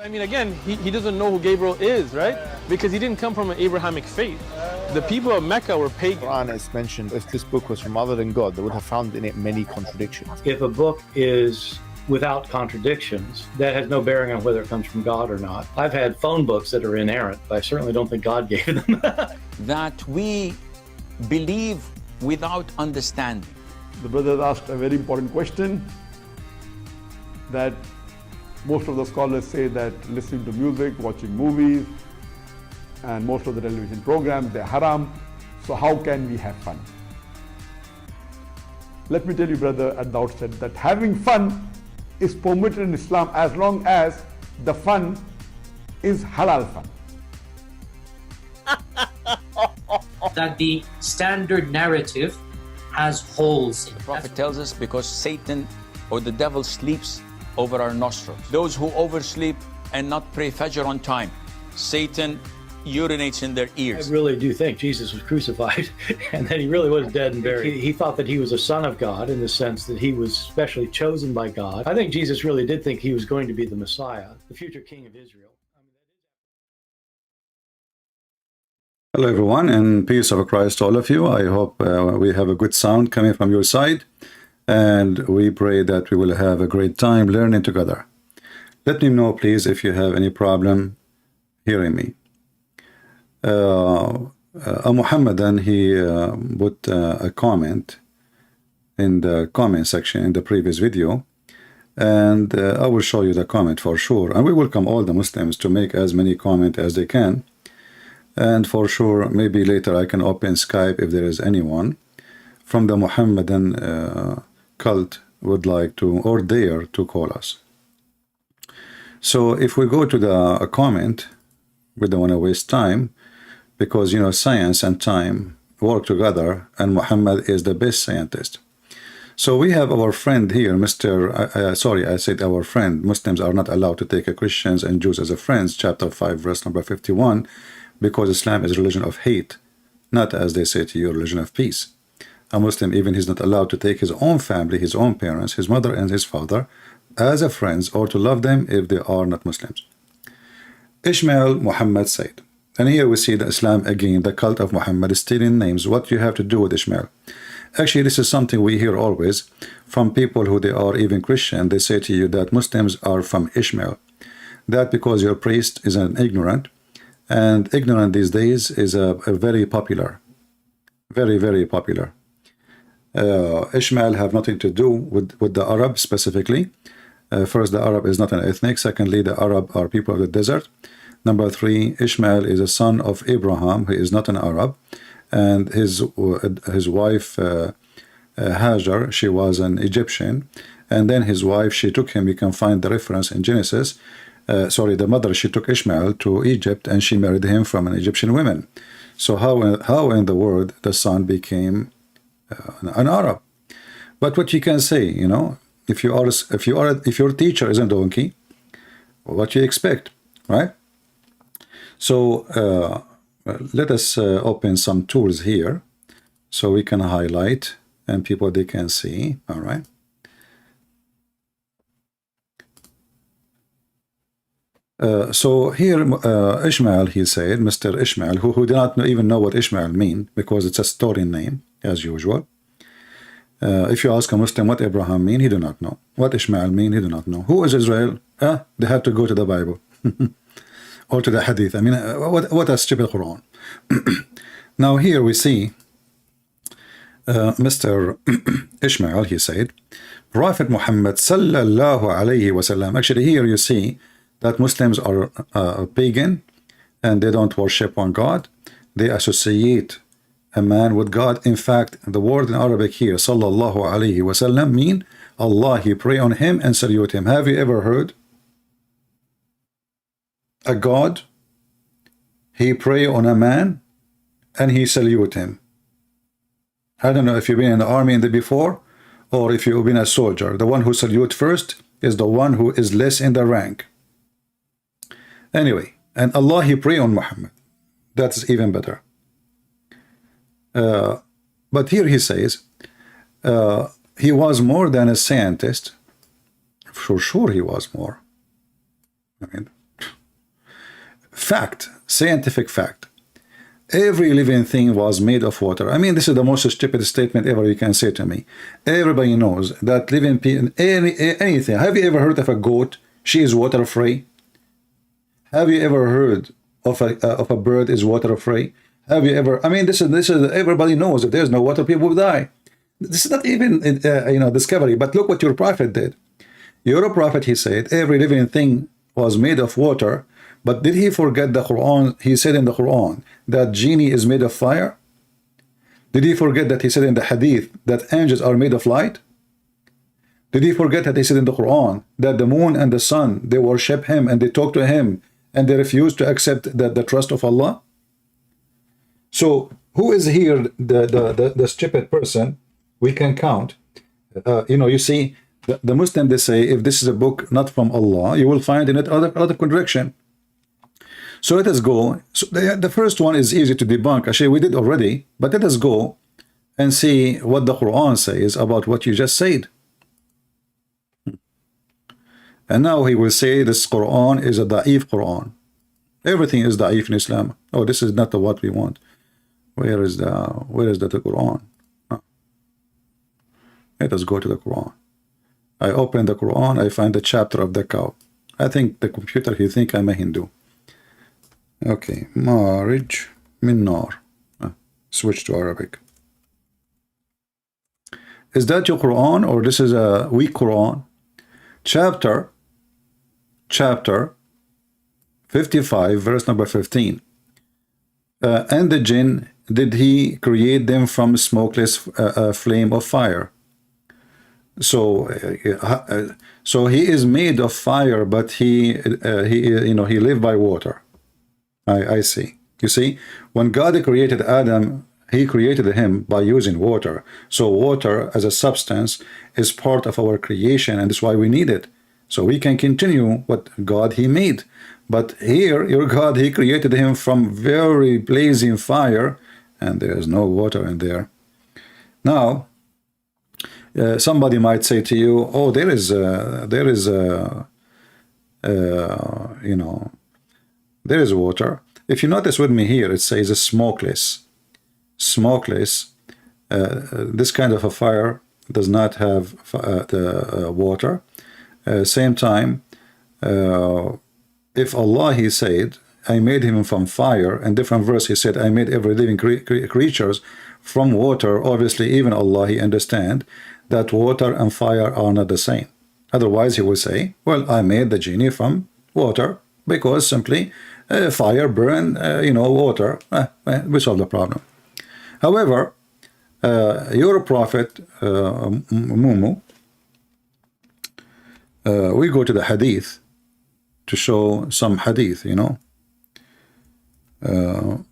I mean, again, he doesn't know who Gabriel is, right? Because he didn't come from an Abrahamic faith. The people of Mecca were pagan. Quran is mentioned, if this book was from other than God, they would have found in it many contradictions. If a book is without contradictions, that has no bearing on whether it comes from God or not. I've had phone books that are inerrant, but I certainly don't think God gave them. That we believe without understanding. The brother asked a very important question, that most of the scholars say that listening to music, watching movies, and most of the television programs, they're haram. So how can we have fun? Let me tell you, brother, at the outset, that having fun is permitted in Islam as long as the fun is halal fun. That the standard narrative has holes in it. The Prophet tells us because Satan or the devil sleeps over our nostrils. Those who oversleep and not pray Fajr on time, Satan urinates in their ears. I really do think Jesus was crucified and that he really was dead and buried. He thought that he was a son of God in the sense that he was specially chosen by God. I think Jesus really did think he was going to be the Messiah, the future king of Israel. Hello everyone, and peace of Christ to all of you. I hope we have a good sound coming from your side, and we pray that we will have a great time learning together. Let me know please if you have any problem hearing me. Muhammadan, he put a comment in the comment section in the previous video, and I will show you the comment for sure, and we welcome all the Muslims to make as many comments as they can. And for sure, maybe later I can open Skype if there is anyone from the Muhammadan cult would like to or dare to call us. So if we go to the comment, we don't want to waste time, because you know science and time work together, and Muhammad is the best scientist. So we have our friend here, sorry, I said our friend. Muslims are not allowed to take Christians and Jews as a friends, chapter 5, verse number 51. Because Islam is a religion of hate, not as they say to you, a religion of peace. A Muslim, even he's not allowed to take his own family, his own parents, his mother and his father as a friends, or to love them if they are not Muslims. Ishmael Muhammad said, and here we see the Islam again, the cult of Muhammad is stealing names. What do you have to do with Ishmael? Actually, this is something we hear always from people who they are even Christian. They say to you that Muslims are from Ishmael. That because your priest is an ignorant, and ignorant these days is a very popular, very popular. Ishmael have nothing to do with the Arab specifically. First, the Arab is not an ethnic. Secondly, the Arab are people of the desert. Number 3, Ishmael is a son of Abraham, who is not an Arab, and his wife Hajar, she was an Egyptian, and then his wife, she took him. You can find the reference in Genesis. The mother, she took Ishmael to Egypt and she married him from an Egyptian woman. So how in the world the son became an Arab? But what you can say, you know, if your teacher is a donkey, what you expect, right? So let us open some tools here so we can highlight and people they can see. All right. So here Ishmael, he said, Mr. Ishmael, who did not even know what Ishmael mean, because it's a story name as usual. If you ask a Muslim what Abraham mean, he do not know. What Ishmael mean, he do not know. Who is Israel? They have to go to the Bible or to the Hadith. I mean, what a stupid Quran. Now here we see Mr. Ishmael, he said, Prophet Muhammad sallallahu alayhi wasallam. Actually here you see that Muslims are pagan and they don't worship one God. They associate a man with God. In fact, the word in Arabic here, sallallahu alayhi wasallam, mean Allah, he pray on him and salute him. Have you ever heard a God, he pray on a man and he salute him? I don't know if you've been in the army in the before, or if you've been a soldier. The one who salute first is the one who is less in the rank. Anyway, and Allah, he pray on Muhammad. That's even better. But here he says, he was more than a scientist. For sure he was more. I mean, fact, scientific fact. Every living thing was made of water. I mean, this is the most stupid statement ever you can say to me. Everybody knows that living anything. Have you ever heard of a goat? She is water free. Have you ever heard of a bird is water free? Have you ever? I mean, this is everybody knows if there's no water, people will die. This is not even discovery. But look what your prophet did. Your prophet, he said, every living thing was made of water. But did he forget the Quran? He said in the Quran that genie is made of fire. Did he forget that he said in the Hadith that angels are made of light? Did he forget that he said in the Quran that the moon and the sun, they worship him and they talk to him and they refuse to accept the trust of Allah? So who is here the stupid person? We can count. You see, the Muslim, they say, if this is a book not from Allah, you will find in it other contradiction. So let us go. So the first one is easy to debunk. Actually, we did already, but let us go and see what the Quran says about what you just said. And now he will say this Quran is a da'if Quran. Everything is da'if in Islam. Oh, this is not what we want. Where is the Quran? Let us go to the Quran. I open the Quran, I find the chapter of the cow. I think the computer, he think I'm a Hindu. Okay, marriage min nar. Switch to Arabic. Is that your Quran or this is a weak Quran? Chapter 55, verse number 15. And the jinn, did he create them from smokeless flame of fire? So he is made of fire, but he lived by water. I see. You see, when God created Adam, he created him by using water. So water as a substance is part of our creation, and that's why we need it. So we can continue what God he made. But here, your God, he created him from very blazing fire, and there is no water in there. Now, somebody might say to you, oh, there is water. If you notice with me here, it says a smokeless. Smokeless. This kind of a fire does not have the water. Same time, if Allah, he said, I made him from fire, and different verse he said, I made every living creatures from water. Obviously, even Allah, he understand that water and fire are not the same. Otherwise, he will say, well, I made the genie from water, because simply fire burn, water. We solve the problem. However, your prophet, Mumu, we go to the hadith to show some hadith, The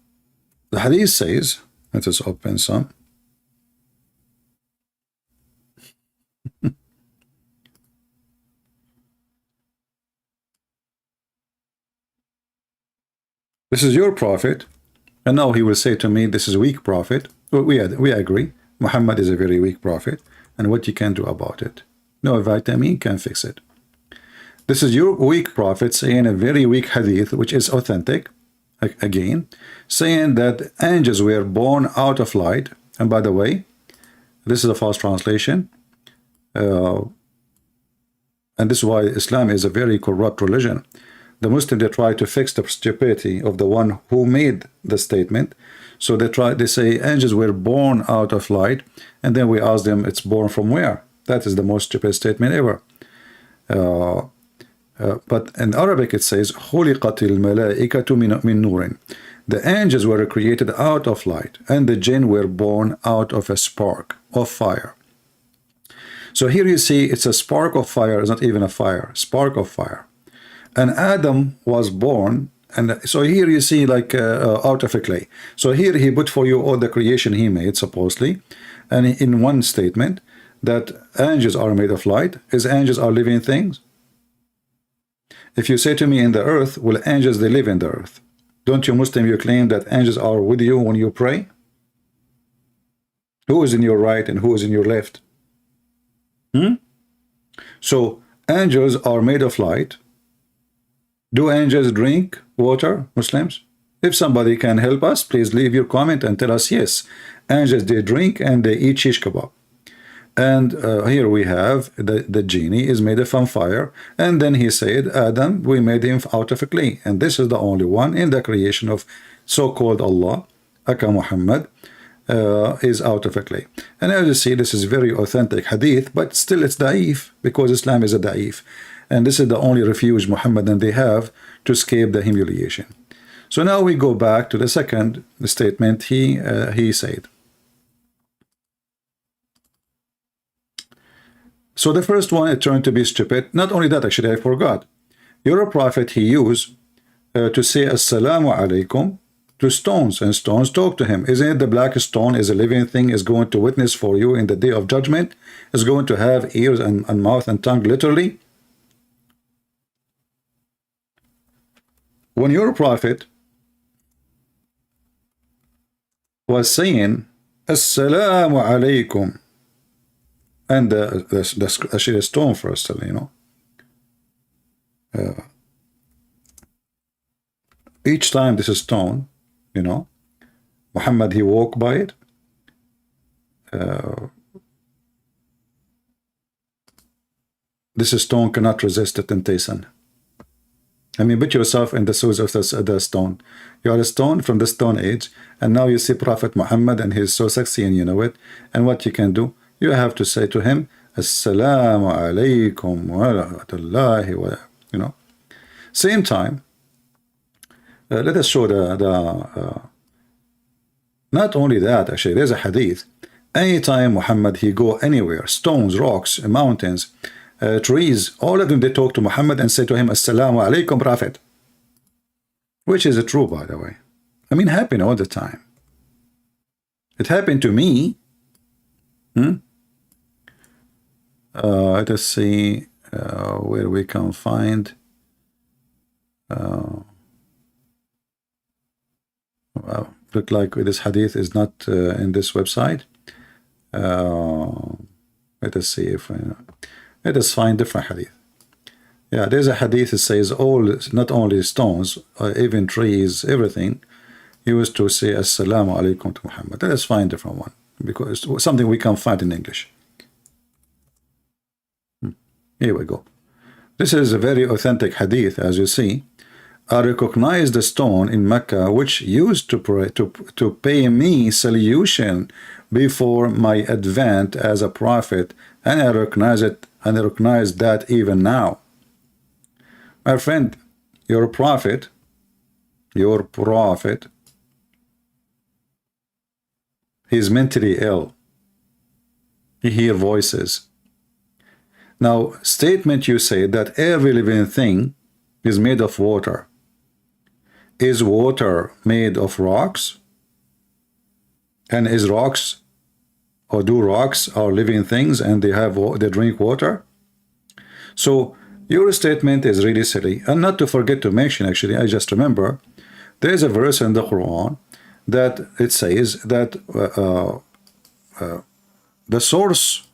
hadith says, let us open some. This is your prophet, and now he will say to me, this is a weak prophet. Well, we agree. Muhammad is a very weak prophet, and what you can do about it? No vitamin can fix it. This is your weak prophet saying a very weak hadith, which is authentic, again, saying that angels were born out of light. And by the way, this is a false translation. And this is why Islam is a very corrupt religion. The Muslims, they try to fix the stupidity of the one who made the statement. So they say angels were born out of light, and then we ask them, it's born from where? That is the most stupid statement ever. But in Arabic it says, خُلِقَتِ الْمَلَائِكَةُ مِنْ نُورٍ. The angels were created out of light, and the jinn were born out of a spark of fire. So here you see it's a spark of fire, it's not even a fire, spark of fire. And Adam was born, and so here you see like out of a clay. So here he put for you all the creation he made, supposedly, and in one statement that angels are made of light. Is angels are living things? If you say to me in the earth, well, angels, they live in the earth. Don't you Muslim, you claim that angels are with you when you pray? Who is in your right and who is in your left? So angels are made of light. Do angels drink water, Muslims? If somebody can help us, please leave your comment and tell us yes. Angels, they drink and they eat shish kebab. And here we have the genie is made from fire. And then he said, Adam, we made him out of clay. And this is the only one in the creation of so-called Allah, aka Muhammad, is out of clay. And as you see, this is very authentic hadith, but still it's da'if, because Islam is a da'if. And this is the only refuge Muhammad and they have to escape the humiliation. So now we go back to the second statement he said. So the first one, it turned to be stupid. Not only that, actually, I forgot. You're a prophet, he used to say assalamu alaikum to stones, and stones talk to him. Isn't it the black stone is a living thing, is going to witness for you in the day of judgment, is going to have ears and mouth and tongue, literally? When your prophet was saying assalamu alaikum, and the stone first, you know, each time this is stone, you know, Muhammad, he walked by it. This stone cannot resist the temptation. I mean, put yourself in the shoes of the stone. You are a stone from the stone age, and now you see Prophet Muhammad, and he's so sexy, and you know it. And what you can do, you have to say to him, Assalamu alaikum wa rahmatullahi wa, you know. Same time, let us show not only that, actually, there's a hadith. Anytime Muhammad, he go anywhere, stones, rocks, mountains, trees, all of them, they talk to Muhammad and say to him, Assalamu alaikum, Prophet. Which is true, by the way. I mean, happen all the time. It happened to me. Let us see where we can find. Well, look like this hadith is not in this website. Let us see if let us find different hadith. Yeah, there's a hadith that says all, not only stones, even trees, everything, used to say Assalamu alaikum to Muhammad. Let us find a different one, because it's something we can find in English. Here we go. This is a very authentic hadith, as you see. I recognize the stone in Mecca which used to pray, to pay me salutation before my advent as a prophet, and I recognize it, and I recognize that even now. My friend, your prophet, he's mentally ill. He hears voices. Now, statement you say that every living thing is made of water. Is water made of rocks? And is rocks, or do rocks are living things and they drink water? So your statement is really silly. And not to forget to mention, actually, I just remember, there is a verse in the Quran that it says that the source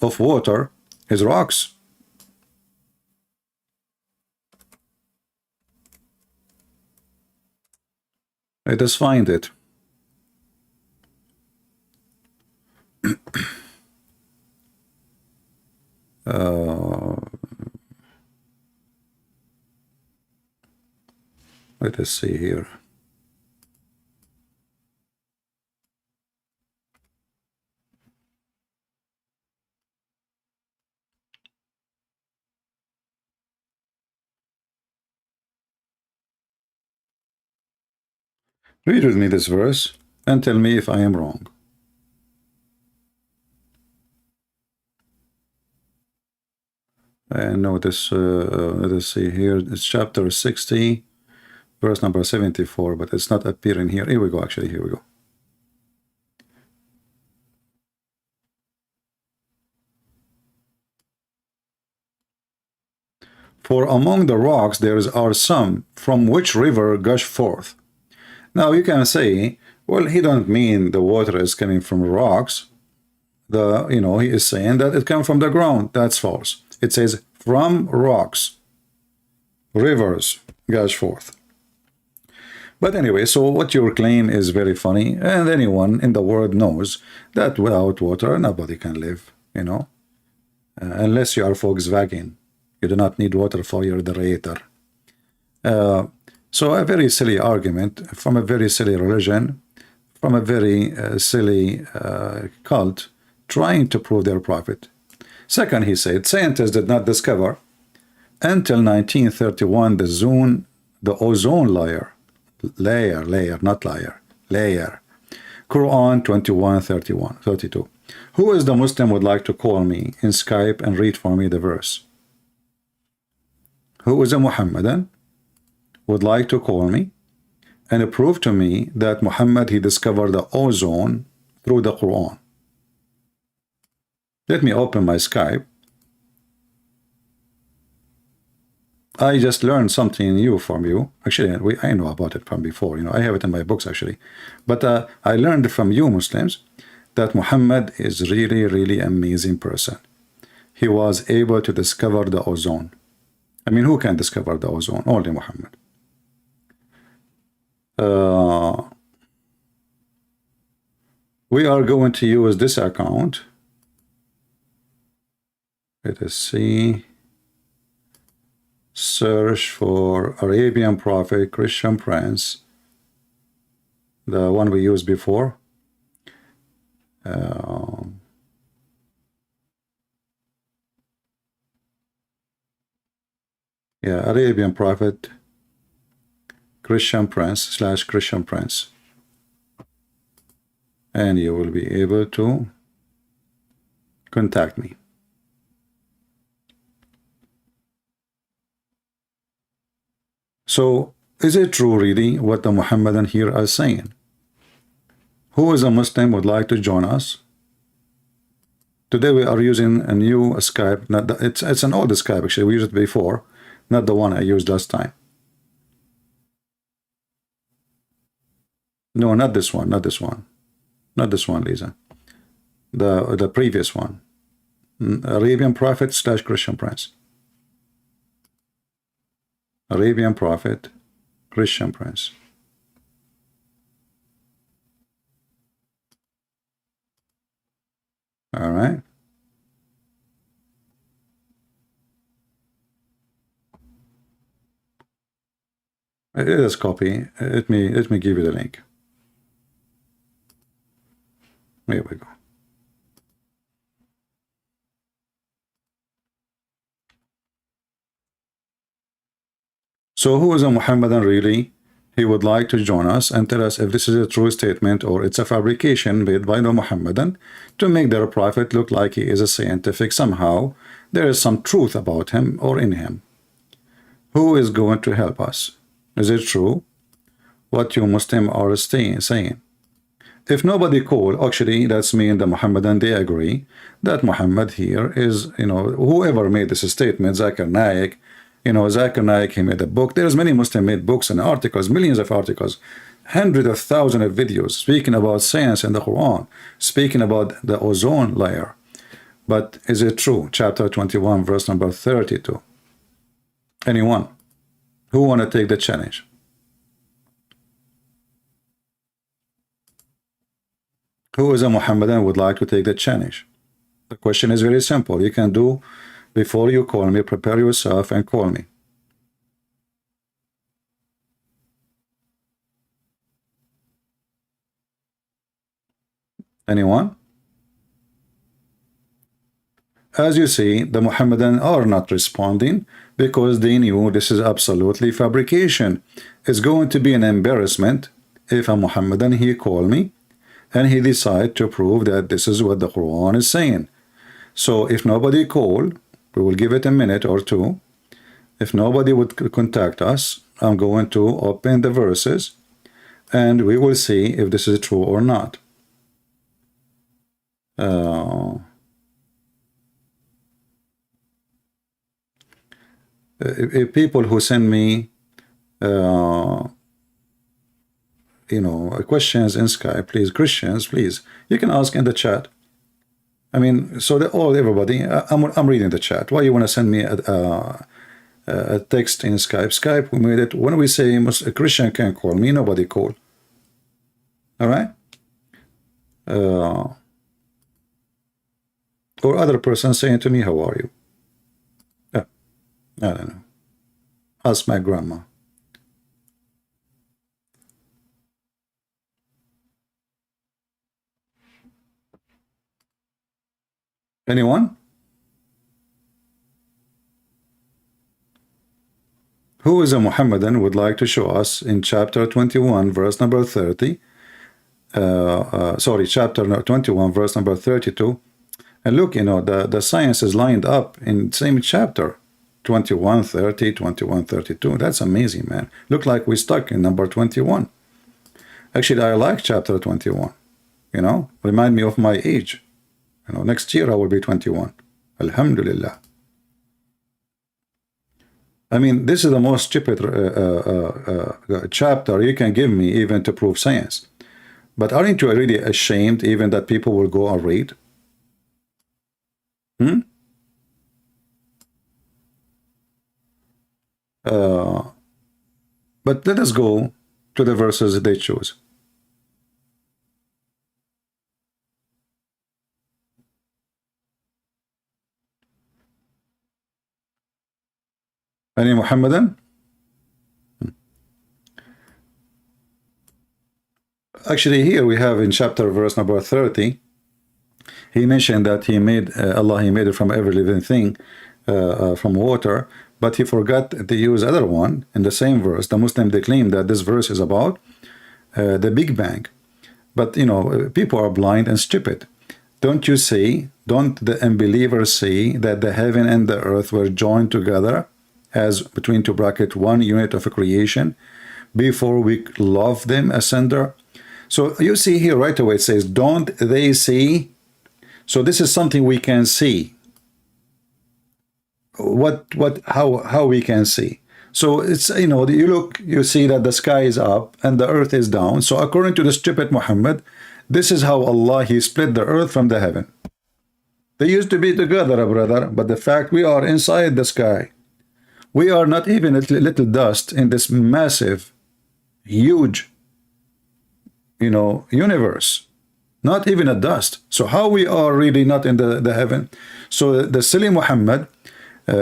of water is rocks. Let us find it. Let us see here. Read with me this verse and tell me if I am wrong. And notice, let us see here, it's chapter 60, verse number 74, but it's not appearing here. Here we go, actually, here we go. For among the rocks there are some from which river gush forth. Now you can say, well, he don't mean the water is coming from rocks. He is saying that it comes from the ground. That's false. It says from rocks, rivers gush forth. But anyway, so what your claim is very funny, and anyone in the world knows that without water nobody can live, you know, unless you are Volkswagen. You do not need water for your generator. So a very silly argument from a very silly religion, from a very silly cult, trying to prove their prophet. Second, he said, scientists did not discover until 1931 the ozone layer, not liar, layer. Quran 21:32. Who is the Muslim would like to call me in Skype and read for me the verse? Who is a Muhammadan would like to call me and prove to me that Muhammad, he discovered the ozone through the Quran? Let me open my Skype. I just learned something new from you. Actually, I know about it from before. You know, I have it in my books actually. But I learned from you Muslims that Muhammad is really amazing person. He was able to discover the ozone. I mean, who can discover the ozone? Only Muhammad. We are going to use this account. Let us see. Search for Arabian Prophet, Christian Prince, the one we used before. Yeah, Arabian Prophet, Christian Prince / Christian Prince, and you will be able to contact me. So, is it true really what the Muhammadan here are saying? Who is a Muslim would like to join us? Today we are using a new Skype. Not the, it's an old Skype actually. We used it before, not the one I used last time. No, not this one. Not this one. Not this one, Lisa. The previous one. Arabian Prophet / Christian Prince. Arabian Prophet, Christian Prince. All right. It is copy. Let me give you the link. Here we go. So who is a Muhammadan really? He would like to join us and tell us if this is a true statement or it's a fabrication made by the Muhammadan to make their prophet look like he is a scientific somehow. There is some truth about him or in him. Who is going to help us? Is it true what you Muslim are saying? If nobody call, actually that's mean the Muhammadan, they agree that Muhammad here is, you know, whoever made this statement, Zakir Naik, you know, Zakir Naik, he made a book. There's many Muslim made books and articles, millions of articles, hundreds of thousands of videos speaking about science and the Quran, speaking about the ozone layer. But is it true? Chapter 21, verse number 32. Anyone who want to take the challenge? Who is a Muhammadan would like to take the challenge? The question is very simple. You can do before you call me, prepare yourself and call me. Anyone? As you see, the Muhammadan are not responding because they knew this is absolutely fabrication. It's going to be an embarrassment if a Muhammadan he call me and he decide to prove that this is what the Quran is saying. So if nobody call, we will give it a minute or two. If nobody would contact us, I'm going to open the verses and we will see if this is true or not. If people who send me you know, questions in Skype, please, Christians, please, you can ask in the chat. I mean, so that everybody, I'm reading the chat. Why you want to send me a text in Skype, we made it. When we say a Christian can call me, nobody call. All right? Or other person saying to me, how are you? Yeah, I don't know. Ask my grandma. Anyone? Who is a Muhammadan would like to show us in chapter 21, verse number 30, chapter 21, verse number 32. And look, you know, the science is lined up in the same chapter, 21, 30, 21, 32. That's amazing, man. Look like we're stuck in number 21. Actually, I like chapter 21, you know, remind me of my age. You know, next year I will be 21. Alhamdulillah. I mean, this is the most stupid chapter you can give me even to prove science. But aren't you really ashamed even that people will go and read? But let us go to the verses they choose. Any Muhammadan? Actually, here we have in chapter verse number 30, he mentioned that he made Allah, he made it from every living thing, from water, but he forgot to use other one in the same verse. The Muslim, they claim that this verse is about the Big Bang. But, you know, people are blind and stupid. Don't you see, don't the unbelievers see that the heaven and the earth were joined together as between two brackets one unit of a creation before we love them asunder? So you see here right away it says, don't they see? So this is something we can see. How we can see? So it's, you know, you look, you see that the sky is up and the earth is down. So according to the stupid Muhammad, this is how Allah, he split the earth from the heaven. They used to be together, brother, but the fact we are inside the sky. We are not even a little dust in this massive, huge, you know, universe. Not even a dust. So how we are really not in the heaven? So the silly Muhammad,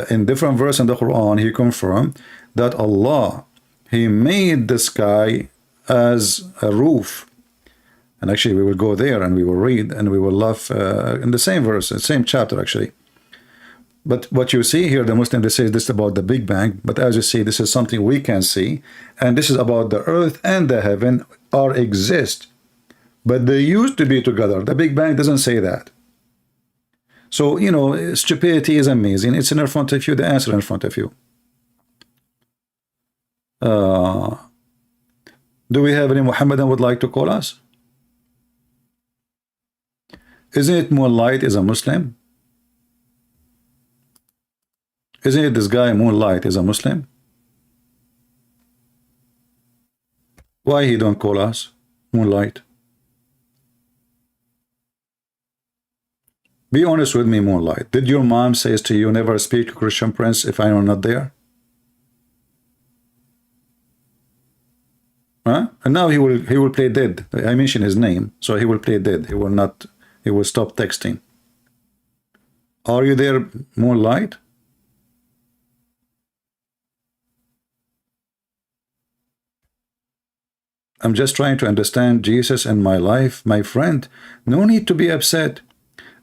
in different verse in the Quran, he confirmed that Allah, he made the sky as a roof. And actually we will go there and we will read and we will laugh in the same verse, the same chapter actually. But what you see here, the Muslim, they say this about the Big Bang, but as you see, this is something we can see, and this is about the earth and the heaven are exist, but they used to be together. The Big Bang doesn't say that. So, you know, stupidity is amazing. It's in front of you, the answer in front of you. Do we have any Muhammadan would like to call us? Isn't it Moonlight is a Muslim? Isn't it this guy Moonlight is a Muslim? Why he don't call us Moonlight? Be honest with me, Moonlight. Did your mom says to you, never speak to Christian Prince if I am not there? Huh? And now he will play dead. I mentioned his name, so he will play dead. He will not. He will stop texting. Are you there, Moonlight? I'm just trying to understand Jesus in my life, my friend. No need to be upset.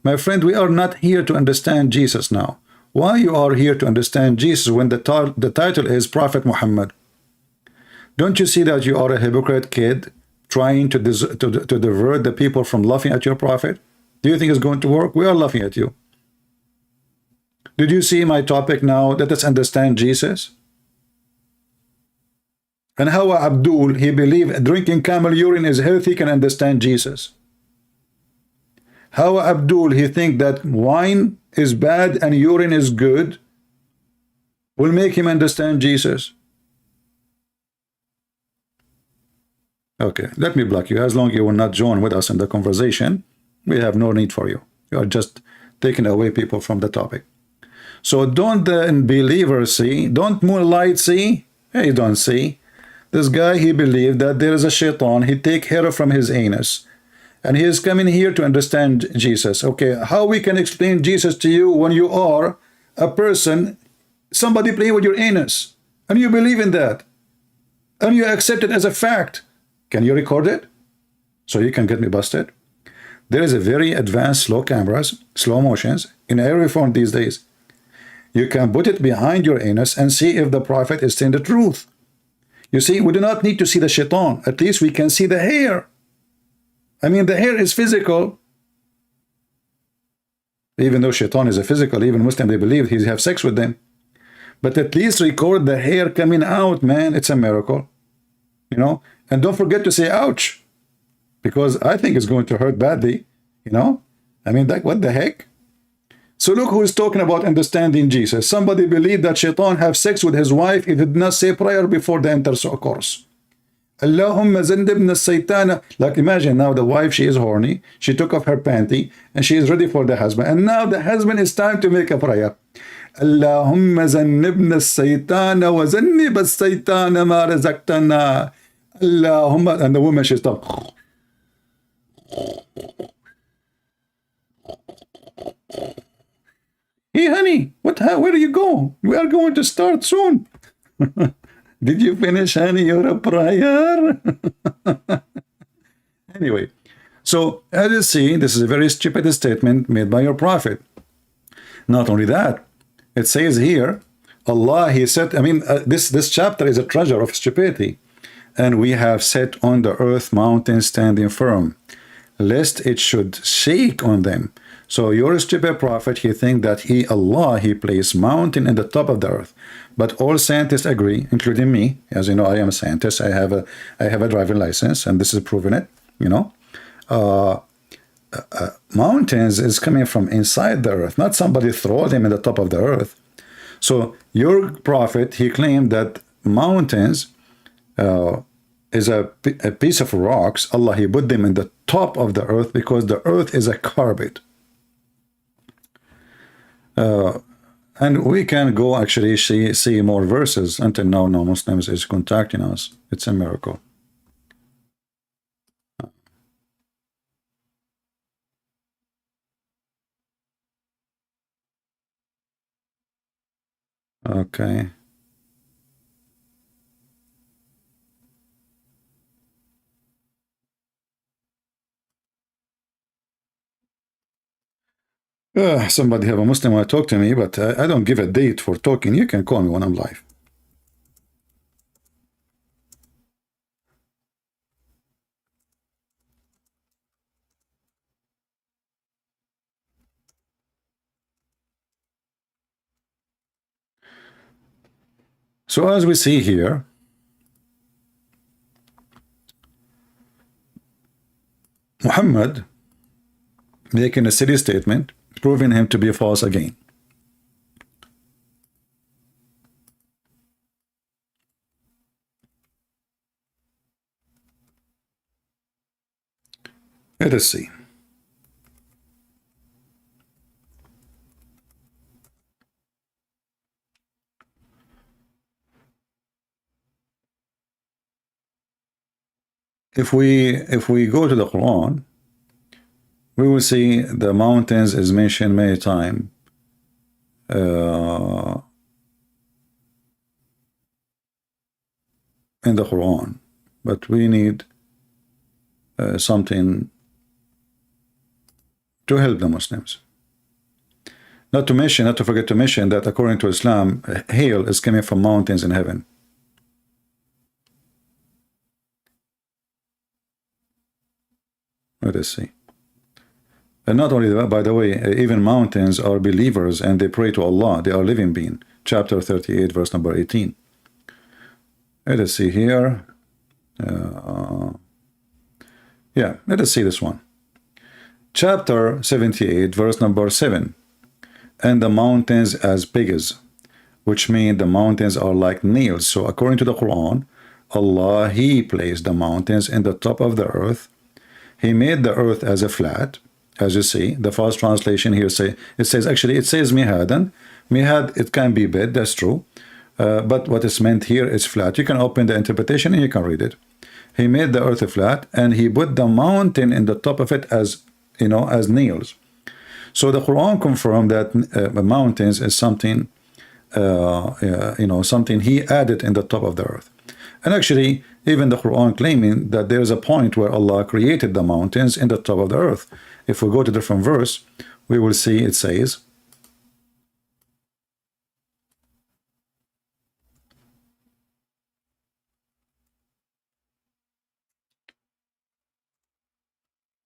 My friend, we are not here to understand Jesus now. Why you are here to understand Jesus when the title is Prophet Muhammad? Don't you see that you are a hypocrite kid trying to divert the people from laughing at your prophet? Do you think it's going to work? We are laughing at you. Did you see my topic now? Let us understand Jesus. And how Abdul, he believed drinking camel urine is healthy, can understand Jesus. How Abdul, he think that wine is bad and urine is good, will make him understand Jesus. Okay, let me block you. As long as you will not join with us in the conversation, we have no need for you. You are just taking away people from the topic. So don't the unbeliever see? Don't moonlight see? He don't see. This guy, he believed that there is a shaitan. He take hair from his anus. And he is coming here to understand Jesus. Okay, how we can explain Jesus to you when you are a person, somebody playing with your anus, and you believe in that, and you accept it as a fact? Can you record it so you can get me busted? There is a very advanced slow cameras, slow motions in every phone these days. You can put it behind your anus and see if the prophet is saying the truth. You see, we do not need to see the shaitan. At least we can see the hair. I mean, the hair is physical. Even though shaitan is a physical, even Muslim, they believe he have sex with them. But at least record the hair coming out, man. It's a miracle. You know? And don't forget to say ouch. Because I think it's going to hurt badly. You know? I mean, like, what the heck? So look who is talking about understanding Jesus. Somebody believed that shaitan have sex with his wife. He did not say prayer before the intercourse. Allahumma zannibna saytana. Like, imagine now the wife, she is horny. She took off her panty and she is ready for the husband. And now the husband is time to make a prayer. Allahumma zannibna saytana wa zannib saytana ma razaqtana. Allahumma. And the woman, she stopped. Hey honey, where do you go? We are going to start soon. Did you finish, honey, your prayer? Anyway, so as you see, this is a very stupid statement made by your prophet. Not only that, it says here, Allah, he said, I mean, this chapter is a treasure of stupidity. And we have set on the earth mountains standing firm, lest it should shake on them. So your stupid prophet, he think that Allah, he placed mountain in the top of the earth. But all scientists agree, including me. As you know, I am a scientist. I have a driving license, and this is proving it. You know, mountains is coming from inside the earth, not somebody throw them in the top of the earth. So your prophet, he claimed that mountains is a piece of rocks. Allah, he put them in the top of the earth because the earth is a carpet. And we can go actually see more verses. Until now, no Muslims is contacting us. It's a miracle. Okay. Somebody have a Muslim want to talk to me, but I don't give a date for talking. You can call me when I'm live. So as we see here, Muhammad making a silly statement, proving him to be false again. Let us see. If we go to the Quran, we will see the mountains is mentioned many times. In the Quran, but we need something to help the Muslims. Not to forget to mention that according to Islam, hail is coming from mountains in heaven. Let us see. And not only that, by the way, even mountains are believers and they pray to Allah. They are living beings. Chapter 38, verse number 18. Let us see here. Yeah, let us see this one. Chapter 78, verse number 7. And the mountains as pigs, which mean the mountains are like nails. So according to the Quran, Allah, he placed the mountains in the top of the earth. He made the earth as a flat. As you see, the false translation here it says mihadan, Mihad, it can be bed, that's true. But what is meant here is flat. You can open the interpretation and you can read it. He made the earth flat and he put the mountain in the top of it as, you know, as nails. So the Quran confirmed that mountains is something, you know, something he added in the top of the earth. And actually, even the Quran claiming that there is a point where Allah created the mountains in the top of the earth. If we go to different verse, we will see it says,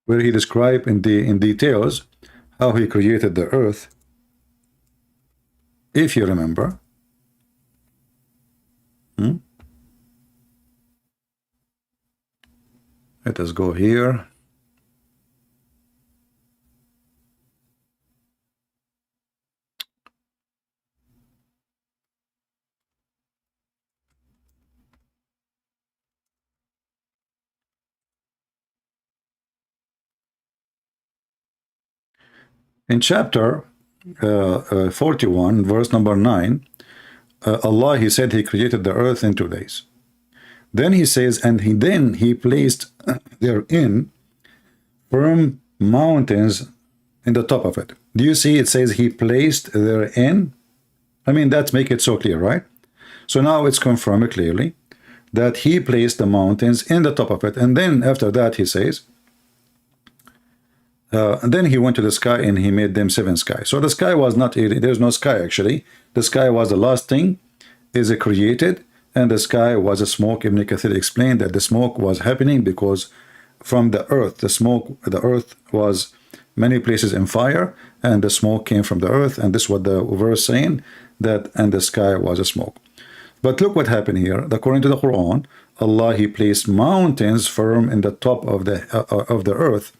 where he described in details how he created the earth. If you remember, let us go here. In chapter 41, verse number 9, Allah, he said he created the earth in 2 days. Then he says, and then he placed therein firm mountains in the top of it. Do you see it says he placed therein? I mean, that make it so clear, right? So now it's confirmed clearly that he placed the mountains in the top of it. And then after that he says, and then he went to the sky and he made them 7 skies. So the sky was not, there's no sky actually. The sky was the last thing is created, and the sky was a smoke. Ibn Kathir explained that the smoke was happening because from the earth, the earth was many places in fire, and the smoke came from the earth, and this is what the verse saying, that and the sky was a smoke. But look what happened here. According to the Quran, Allah, he placed mountains firm in the top of the earth,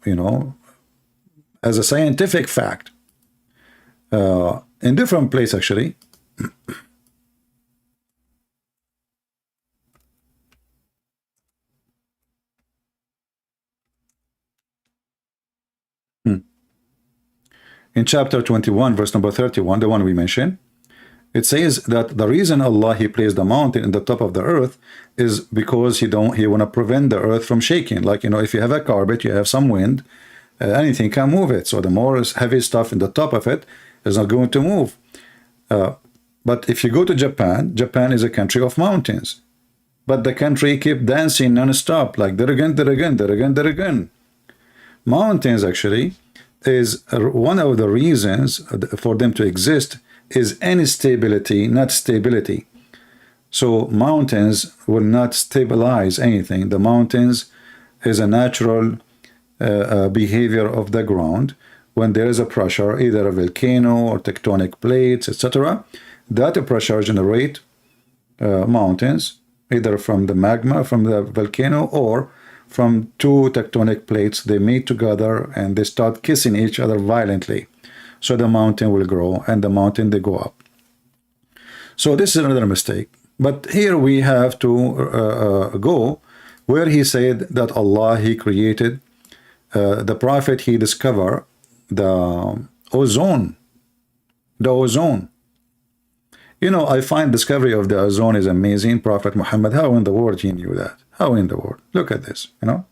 you know, as a scientific fact, in different place actually. In chapter 21, verse number 31, the one we mentioned, it says that the reason Allah, he placed the mountain in the top of the earth is because he want to prevent the earth from shaking. Like, you know, if you have a carpet, you have some wind, anything can move it. So the more heavy stuff in the top of it is not going to move. But if you go to Japan, Japan is a country of mountains. But the country keep dancing non-stop, like dirigan, dirigan, dirigan, dirigan. Mountains actually is one of the reasons for them to exist is instability, not stability. So mountains will not stabilize anything. The mountains is a natural behavior of the ground. When there is a pressure, either a volcano or tectonic plates, etc., that pressure generate mountains, either from the magma from the volcano or from 2 tectonic plates. They meet together and they start kissing each other violently. So the mountain will grow, and the mountain they go up. So this is another mistake. But here we have to go where he said that Allah, he created the prophet, he discovered the ozone. The ozone. You know, I find discovery of the ozone is amazing. Prophet Muhammad, how in the world he knew that? How in the world? Look at this, you know.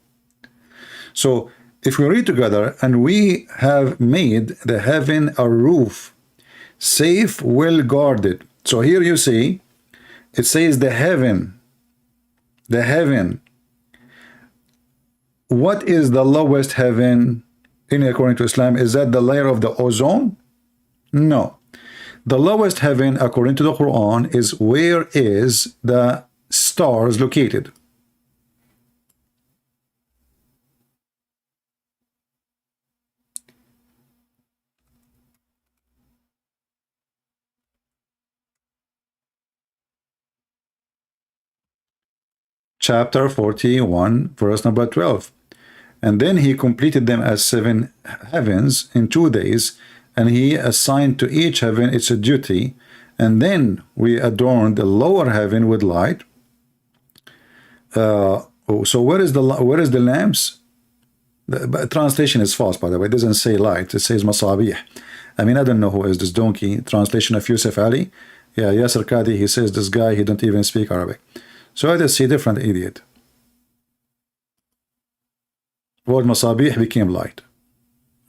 So if we read together, and we have made the heaven a roof, safe, well guarded. So here you see, it says the heaven. The heaven. What is the lowest heaven according to Islam? Is that the layer of the ozone? No. The lowest heaven according to the Quran is where is the stars located. Chapter 41, verse number 12. And then he completed them as 7 heavens in 2 days, and he assigned to each heaven its duty, and then we adorned the lower heaven with light. So where is the lamps? The translation is false, by the way. It doesn't say light, it says masabih. I mean, I don't know who is this donkey. Translation of Yusuf Ali. Yeah, Yasser Qadi, he says this guy, he don't even speak Arabic. So I just see different idiot. Word Masabih became light.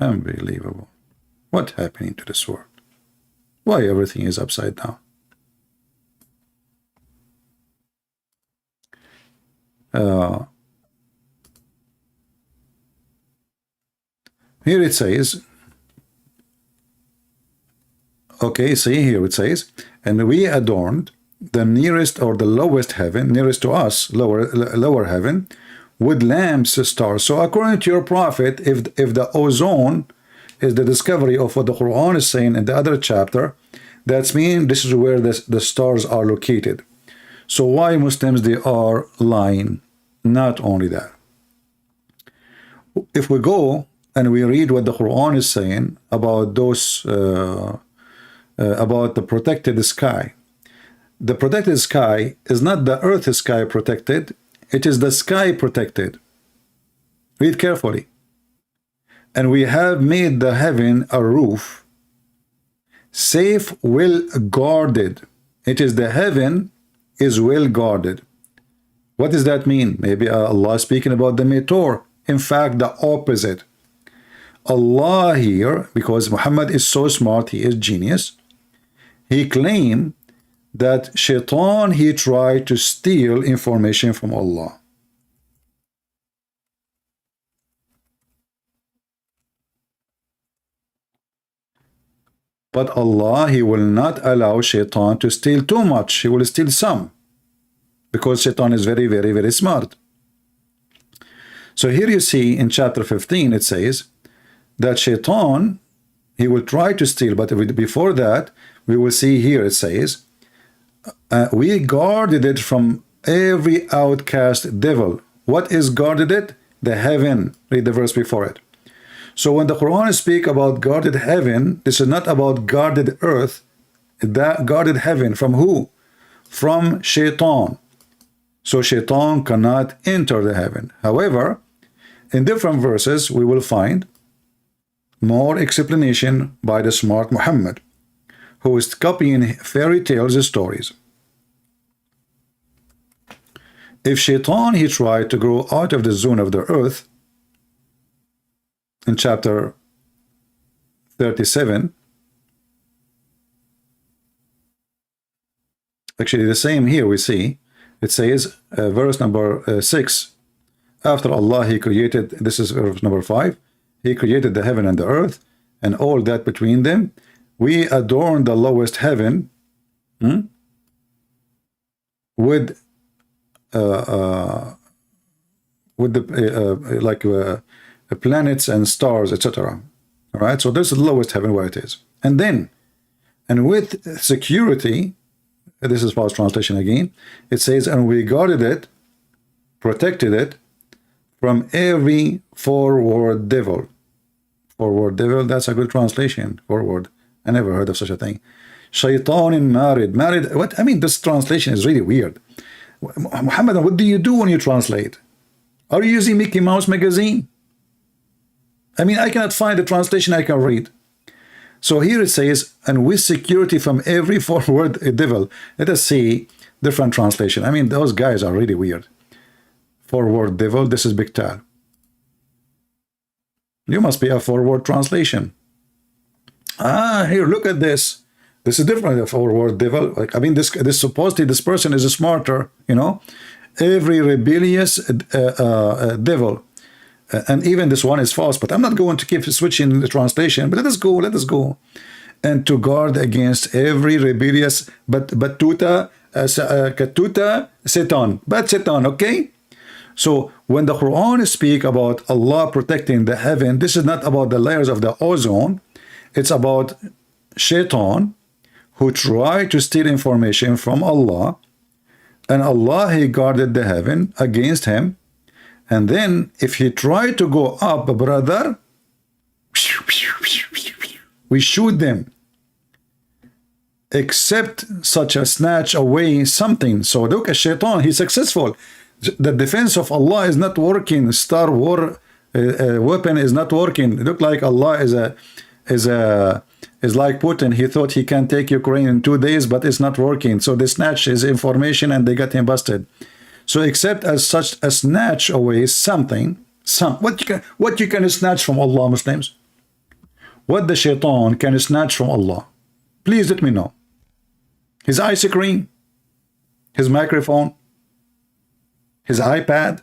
Unbelievable. What happening to this world? Why everything is upside down? Here it says, okay, see here it says, and we adorned the nearest or the lowest heaven, nearest to us, lower heaven, with lamps, stars. So according to your prophet, if the ozone is the discovery of what the Quran is saying in the other chapter, that's mean this is where the stars are located. So why Muslims, they are lying? Not only that, if we go and we read what the Quran is saying about those about the protected sky, the protected sky is not the earth sky protected, it is the sky protected. Read carefully. And we have made the heaven a roof, safe, well guarded. It is the heaven is well guarded. What does that mean? Maybe Allah speaking about the meteor. In fact, the opposite. Allah here, because Muhammad is so smart, he is genius, he claimed that Shaitan, he tried to steal information from Allah. But Allah, he will not allow Shaitan to steal too much. He will steal some. Because Shaitan is very, very, very smart. So here you see in chapter 15, it says that Shaitan, he will try to steal. But before that, we will see here, it says, we guarded it from every outcast devil. What is guarded it? The heaven. Read the verse before it. So when the Quran speaks about guarded heaven, this is not about guarded earth. That guarded heaven from who? From Shaitan. So Shaitan cannot enter the heaven. However, in different verses, we will find more explanation by the smart Muhammad, who is copying fairy tales stories. If Shaitan, he tried to grow out of the zone of the earth, in chapter 37, actually the same here we see, it says, verse number 6, after Allah, he created, this is verse number 5, he created the heaven and the earth, and all that between them. We adorn the lowest heaven with the planets and stars, etc. All right, so this is the lowest heaven where it is. And then, and with security, this is false translation again, it says, and we guarded it, protected it from every forward devil. Forward devil, that's a good translation. Forward. I never heard of such a thing. Shaitan married. Married, what? I mean, this translation is really weird. Muhammad, what do you do when you translate? Are you using Mickey Mouse magazine? I mean, I cannot find the translation I can read. So here it says, and with security from every forward devil. Let us see different translation. I mean, those guys are really weird. Forward devil, this is Big Tal. You must be a forward translation. Ah, here, look at this. This is different. A forward devil. Like, I mean, this supposedly this person is smarter, you know. Every rebellious devil. And even this one is false, but I'm not going to keep switching the translation, but let us go. And to guard against every rebellious, katuta, Satan, okay? So when the Quran speaks about Allah protecting the heaven, this is not about the layers of the ozone. It's about Shaitan, who tried to steal information from Allah, and Allah, he guarded the heaven against him. And then if he tried to go up, brother, we shoot them, except such a snatch away something. So look at Shaitan, he's successful. The defense of Allah is not working. Star War weapon is not working. It look like Allah is is like Putin. He thought he can take Ukraine in 2 days, but it's not working. So they snatch his information and they got him busted. So except as such a snatch away something, what you can snatch from Allah, Muslims? What the shaitan can snatch from Allah? Please let me know. His ice cream, his microphone, his iPad.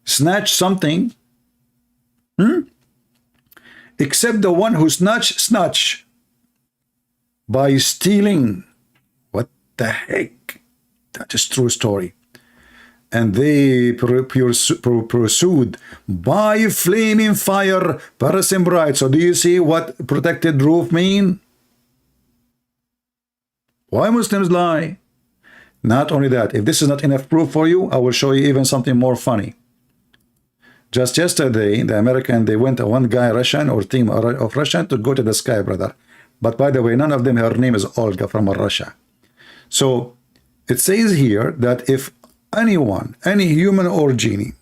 Snatch something. Except the one who snatch by stealing. What the heck? That is true story. And they pursued by flaming fire, Parasim bright. So do you see what protected roof mean? Why Muslims lie? Not only that, if this is not enough proof for you, I will show you even something more funny. Just yesterday, the American, they went, one guy, Russian or team of Russian, to go to the sky, brother. But by the way, none of them, her name is Olga from Russia. So it says here that if anyone, any human or genie,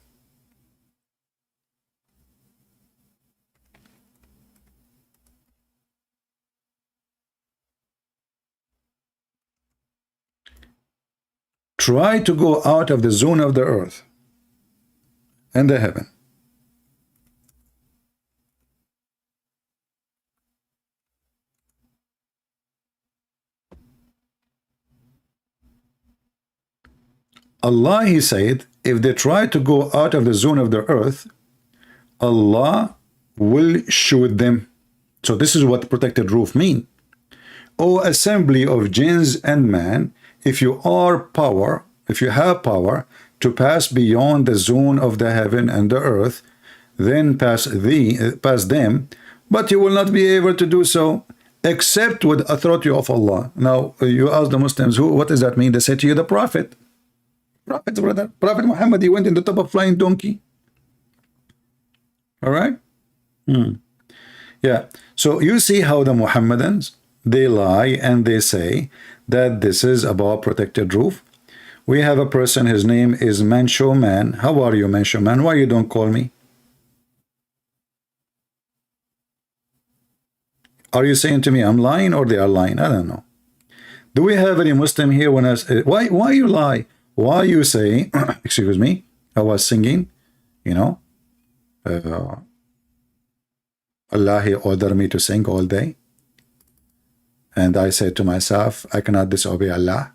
try to go out of the zone of the earth and the heaven, Allah, he said, if they try to go out of the zone of the earth, Allah will shoot them. So this is what protected roof mean. O assembly of jinns and man, if you have power to pass beyond the zone of the heaven and the earth, then pass them, but you will not be able to do so except with authority of Allah. Now you ask the Muslims, what does that mean? They say to you, the Prophet, brother, Prophet Muhammad, he went in the top of flying donkey. All right. Yeah. So you see how the Muhammadans, they lie and they say that this is about protected roof. We have a person, his name is Mancho Man. How are you, Mancho Man? Why you don't call me? Are you saying to me I'm lying or they are lying? I don't know. Do we have any Muslim here when I say, why you lie? Why you say, excuse me, I was singing, you know, Allah, he ordered me to sing all day. And I said to myself, I cannot disobey Allah.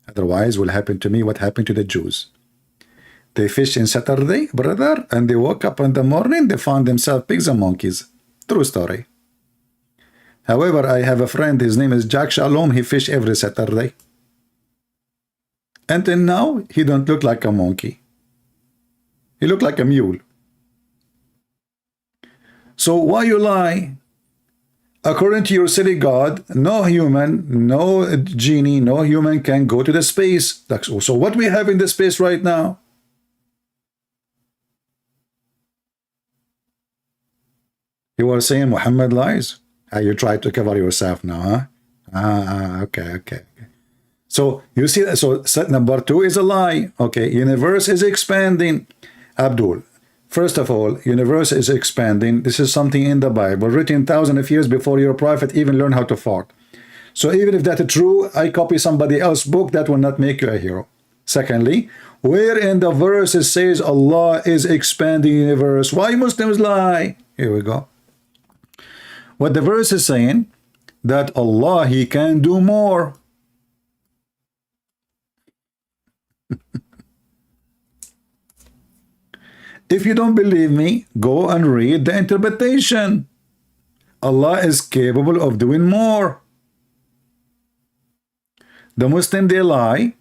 Otherwise, will happen to me what happened to the Jews. They fished in Saturday, brother, and they woke up in the morning, they found themselves pigs and monkeys. True story. However, I have a friend, his name is Jack Shalom, he fished every Saturday. Until now, he don't look like a monkey. He look like a mule. So why you lie? According to your silly God, no human, no genie, no human can go to the space. So what we have in the space right now? You were saying Muhammad lies? You try to cover yourself now, huh? Okay. So you see that. So set number 2 is a lie. Okay, universe is expanding. Abdul, first of all, universe is expanding. This is something in the Bible written thousands of years before your prophet even learned how to fart. So even if that is true, I copy somebody else's book, that will not make you a hero. Secondly, where in the verse it says Allah is expanding universe? Why Muslims lie? Here we go. What the verse is saying, that Allah, he can do more. If you don't believe me, go and read the interpretation. Allah is capable of doing more. The Muslim, they lie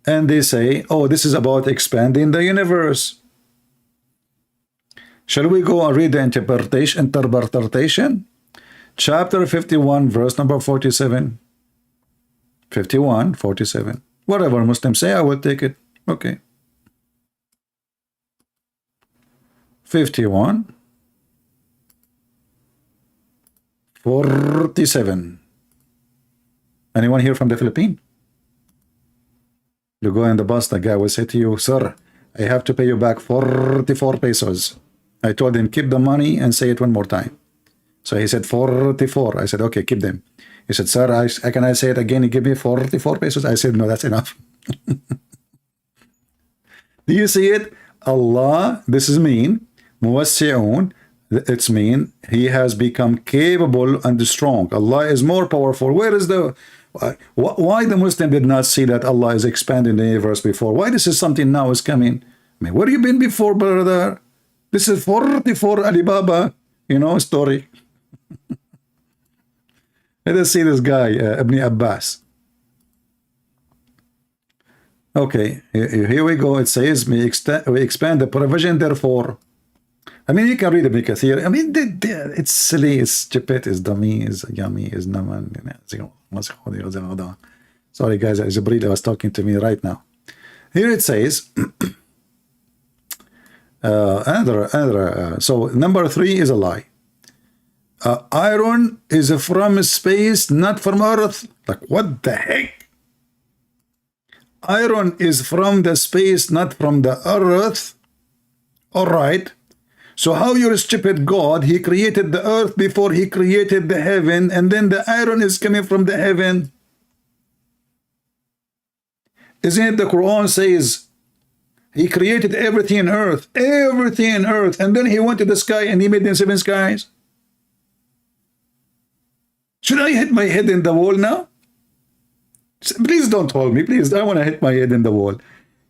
and they say, oh, this is about expanding the universe. Shall we go and read the interpretation? Chapter 51, verse number 47. 51, 47. Whatever Muslims say, I will take it. Okay. 51, 47. Anyone here from the Philippines? You go in the bus, the guy will say to you, sir, I have to pay you back 44 pesos. I told him, keep the money and say it one more time. So he said 44. I said, okay, keep them. He said, sir, can I say it again? He gave me 44 pesos. I said, no, that's enough. Do you see it? Allah, this is mean. Muwassi'un, it's mean. He has become capable and strong. Allah is more powerful. Where is the... Why the Muslim did not see that Allah is expanding the universe before? Why this is something now is coming? I mean, where you been before, brother? This is 44 Alibaba, you know, story. Let us see this guy, Ibn Abbas. Okay, here we go. It says, we expand the provision, therefore. I mean, you can read Ibn Kathir. I mean, it's silly, it's stupid, it's dummy, it's yummy, it's naman. Sorry, guys, Jibreel was talking to me right now. Here it says, so number 3 is a lie. Iron is from space, not from Earth. Like, what the heck? Iron is from the space, not from the Earth. All right. So how your stupid God, he created the earth before he created the heaven, and then the iron is coming from the heaven? Isn't it the Quran says he created everything in earth, and then he went to the sky and he made them 7 skies? Should I hit my head in the wall now? Please don't hold me, please. I want to hit my head in the wall.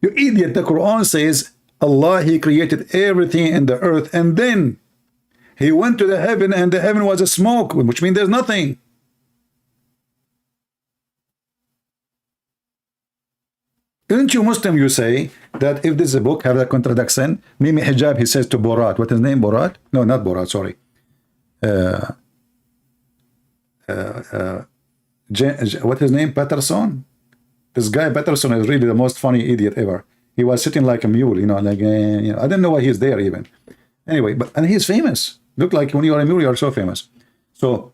You idiot, the Quran says Allah, he created everything in the earth, and then he went to the heaven, and the heaven was a smoke, which means there's nothing. Isn't you Muslim, you say that if this is a book, have a contradiction? Mimi Hijab, he says to Borat, what is his name, Borat? No, not Borat, sorry. What is his name, Patterson? This guy Patterson is really the most funny idiot ever. He was sitting like a mule, you know, like, you know, I didn't know why he's there even. Anyway, and he's famous. Look like when you are a mule, you are so famous. So,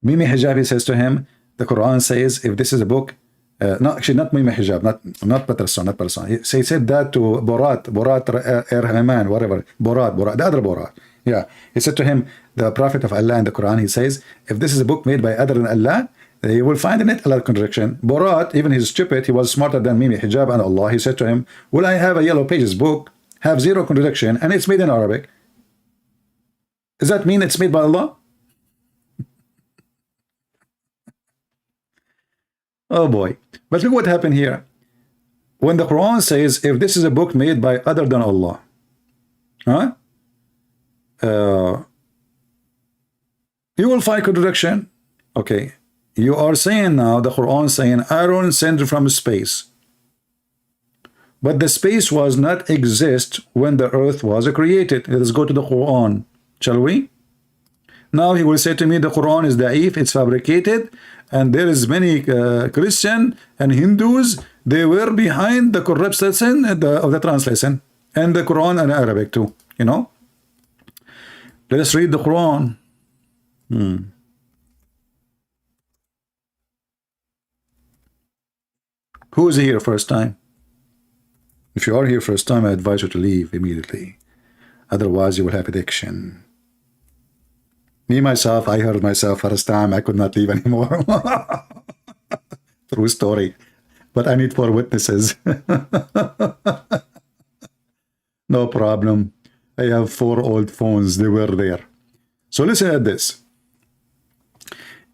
Mimi Hijab, he says to him, the Quran says, if this is a book, no, actually not Mimi Hijab, not Patterson, not Patterson. He said that to Borat Erhaman, whatever, Borat, the other Borat. Yeah, he said to him, the Prophet of Allah in the Quran, he says, if this is a book made by other than Allah, you will find in it a lot of contradiction. Borat, even he's stupid, he was smarter than Mimi Hijab and Allah. He said to him, will I have a yellow pages book, have 0 contradiction, and it's made in Arabic? Does that mean it's made by Allah? Oh boy. But look what happened here. When the Quran says, if this is a book made by other than Allah, huh? You will find contradiction. Okay. You are saying now, the Quran saying, iron sent from space. But the space was not exist when the earth was created. Let us go to the Quran, shall we? Now he will say to me, the Quran is da'if, it's fabricated, and there is many Christian and Hindus, they were behind the corrupt lesson of the translation, and the Quran and Arabic too, you know. Let us read the Quran. Who is here first time? If you are here first time, I advise you to leave immediately. Otherwise, you will have addiction. Me, myself, I heard myself first time. I could not leave anymore. True story. But I need 4 witnesses. No problem. I have 4 old phones. They were there. So listen at this.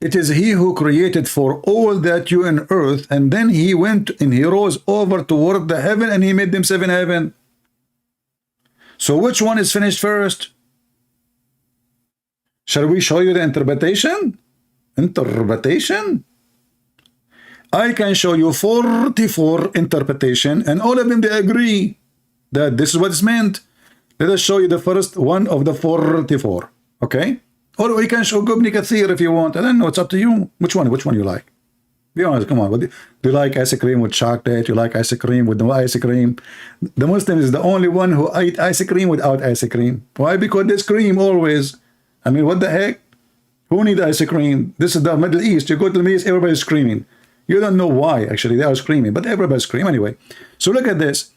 It is he who created for all that you in earth, and then he went and he rose over toward the heaven, and he made them 7 heaven. So which one is finished first? Shall we show you the interpretation? Interpretation? I can show you 44 interpretation, and all of them, they agree that this is what is meant. Let us show you the first one of the 44. Okay? Or we can show Ibn Kathir if you want. I don't know. It's up to you. Which one you like? Be honest. Come on. Do you like ice cream with chocolate? You like ice cream with no ice cream? The Muslim is the only one who eat ice cream without ice cream. Why? Because there's cream always. I mean, what the heck? Who need ice cream? This is the Middle East. You go to the Middle East, everybody's screaming. You don't know why, actually. They are screaming, but everybody's screaming anyway. So look at this.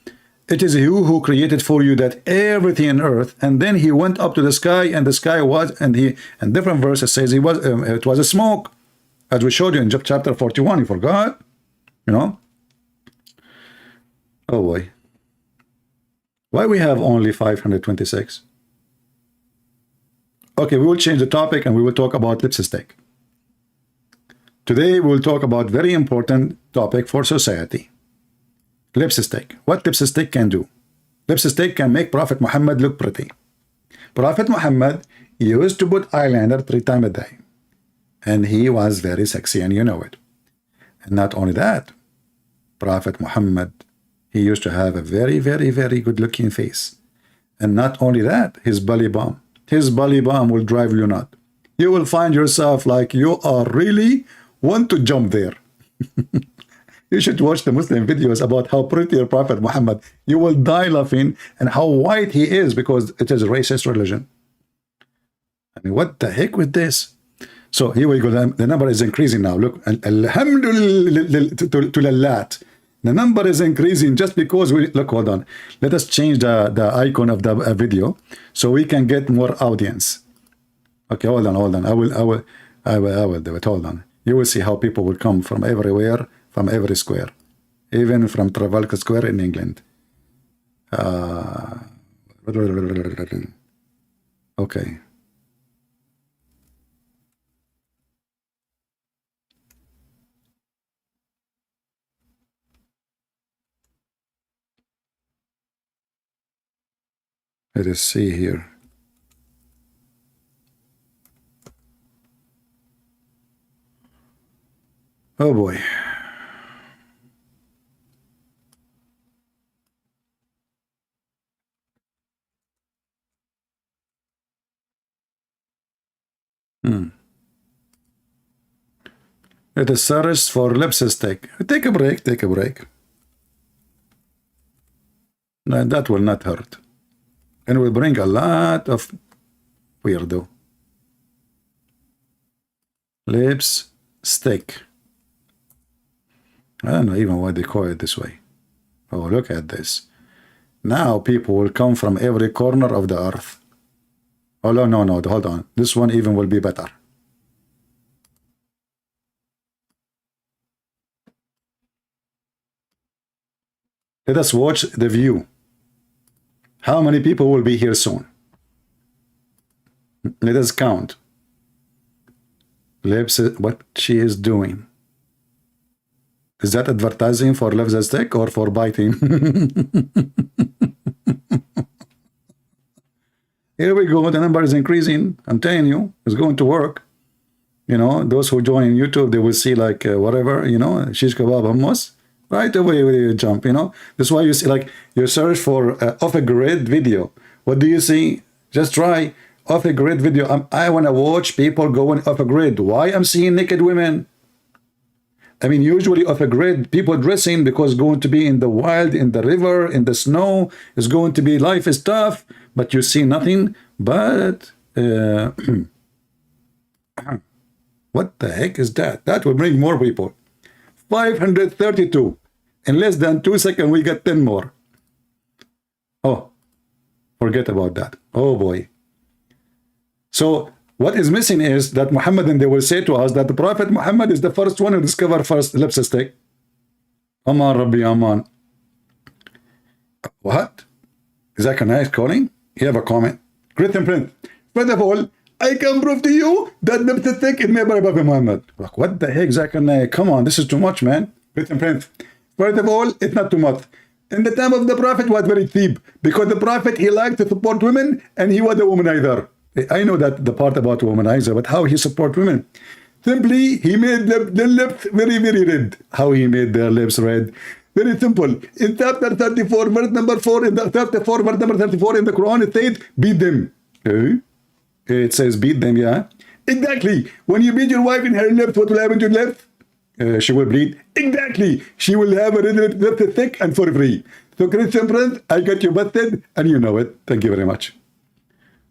It is you who created for you that everything on earth, and then he went up to the sky, and the sky was, and different verses says he was, it was a smoke, as we showed you in chapter 41. You forgot, you know? Oh boy, why we have only 526? Okay, we will change the topic and we will talk about lipstick. Today we will talk about very important topic for society. Lipstick. What lipstick can do? Lipstick can make Prophet Muhammad look pretty. Prophet Muhammad used to put eyeliner 3 times a day. And he was very sexy, and you know it. And not only that, Prophet Muhammad, he used to have a very, very, very good looking face. And not only that, his belly bomb. His belly bomb will drive you nuts. You will find yourself like you are really want to jump there. You should watch the Muslim videos about how pretty your Prophet Muhammad. You will die laughing, and how white he is, because it is a racist religion. I mean, what the heck with this? So here we go. The number is increasing now. Look, alhamdulillah. The number is increasing just because we look. Hold on. Let us change the icon of the video so we can get more audience. Okay, hold on. I will do it. Hold on. You will see how people will come from everywhere, from every square, even from Trafalgar Square in England. Okay. Let us see here. Oh boy. It is search for lipstick. Take a break, take a break. No, that will not hurt. And will bring a lot of weirdo. Lipstick. I don't know even why they call it this way. Oh, look at this. Now people will come from every corner of the earth. Oh, no, hold on. This one even will be better. Let us watch the view. How many people will be here soon? Let us count. What she is doing. Is that advertising for lipstick or for biting? Here we go. The number is increasing. I'm telling you, it's going to work. You know, those who join in YouTube, they will see like whatever, you know, shish kebab hummus. Right away you jump, you know. That's why you see, like, you search for off a grid video. What do you see? Just try off a grid video. I want to watch people going off a grid. Why I'm seeing naked women? I mean, usually off a grid, people dressing because going to be in the wild, in the river, in the snow, is going to be, life is tough, but you see nothing but what the heck is that? That will bring more people. 532. In less than 2 seconds, we got 10 more. Oh, forget about that. Oh boy. So what is missing is that Muhammad, and they will say to us that the Prophet Muhammad is the first one who discovered first lipstick. Aman Rabbi Aman. What? Is that nice calling? You have a comment. Great and print. First of all, I can prove to you that lipstick is made by Prophet Muhammad. Like, what the heck, Zachariah? Come on, this is too much, man. Great and print. First of all, it's not too much. In the time of the Prophet was very cheap, because the Prophet, he liked to support women, and he was a womanizer. I know that the part about womanizer, but how he support women? Simply, he made the lips very, very red. How he made their lips red? Very simple. In chapter 34, verse number 4, in the 34, verse number 34 in the Quran, it says, beat them. It says beat them, yeah? Exactly. When you beat your wife in her lips, what will happen to your lips? She will bleed. Exactly. She will have a red lip thick and for free. So Christian Prince, I got you busted, and you know it. Thank you very much.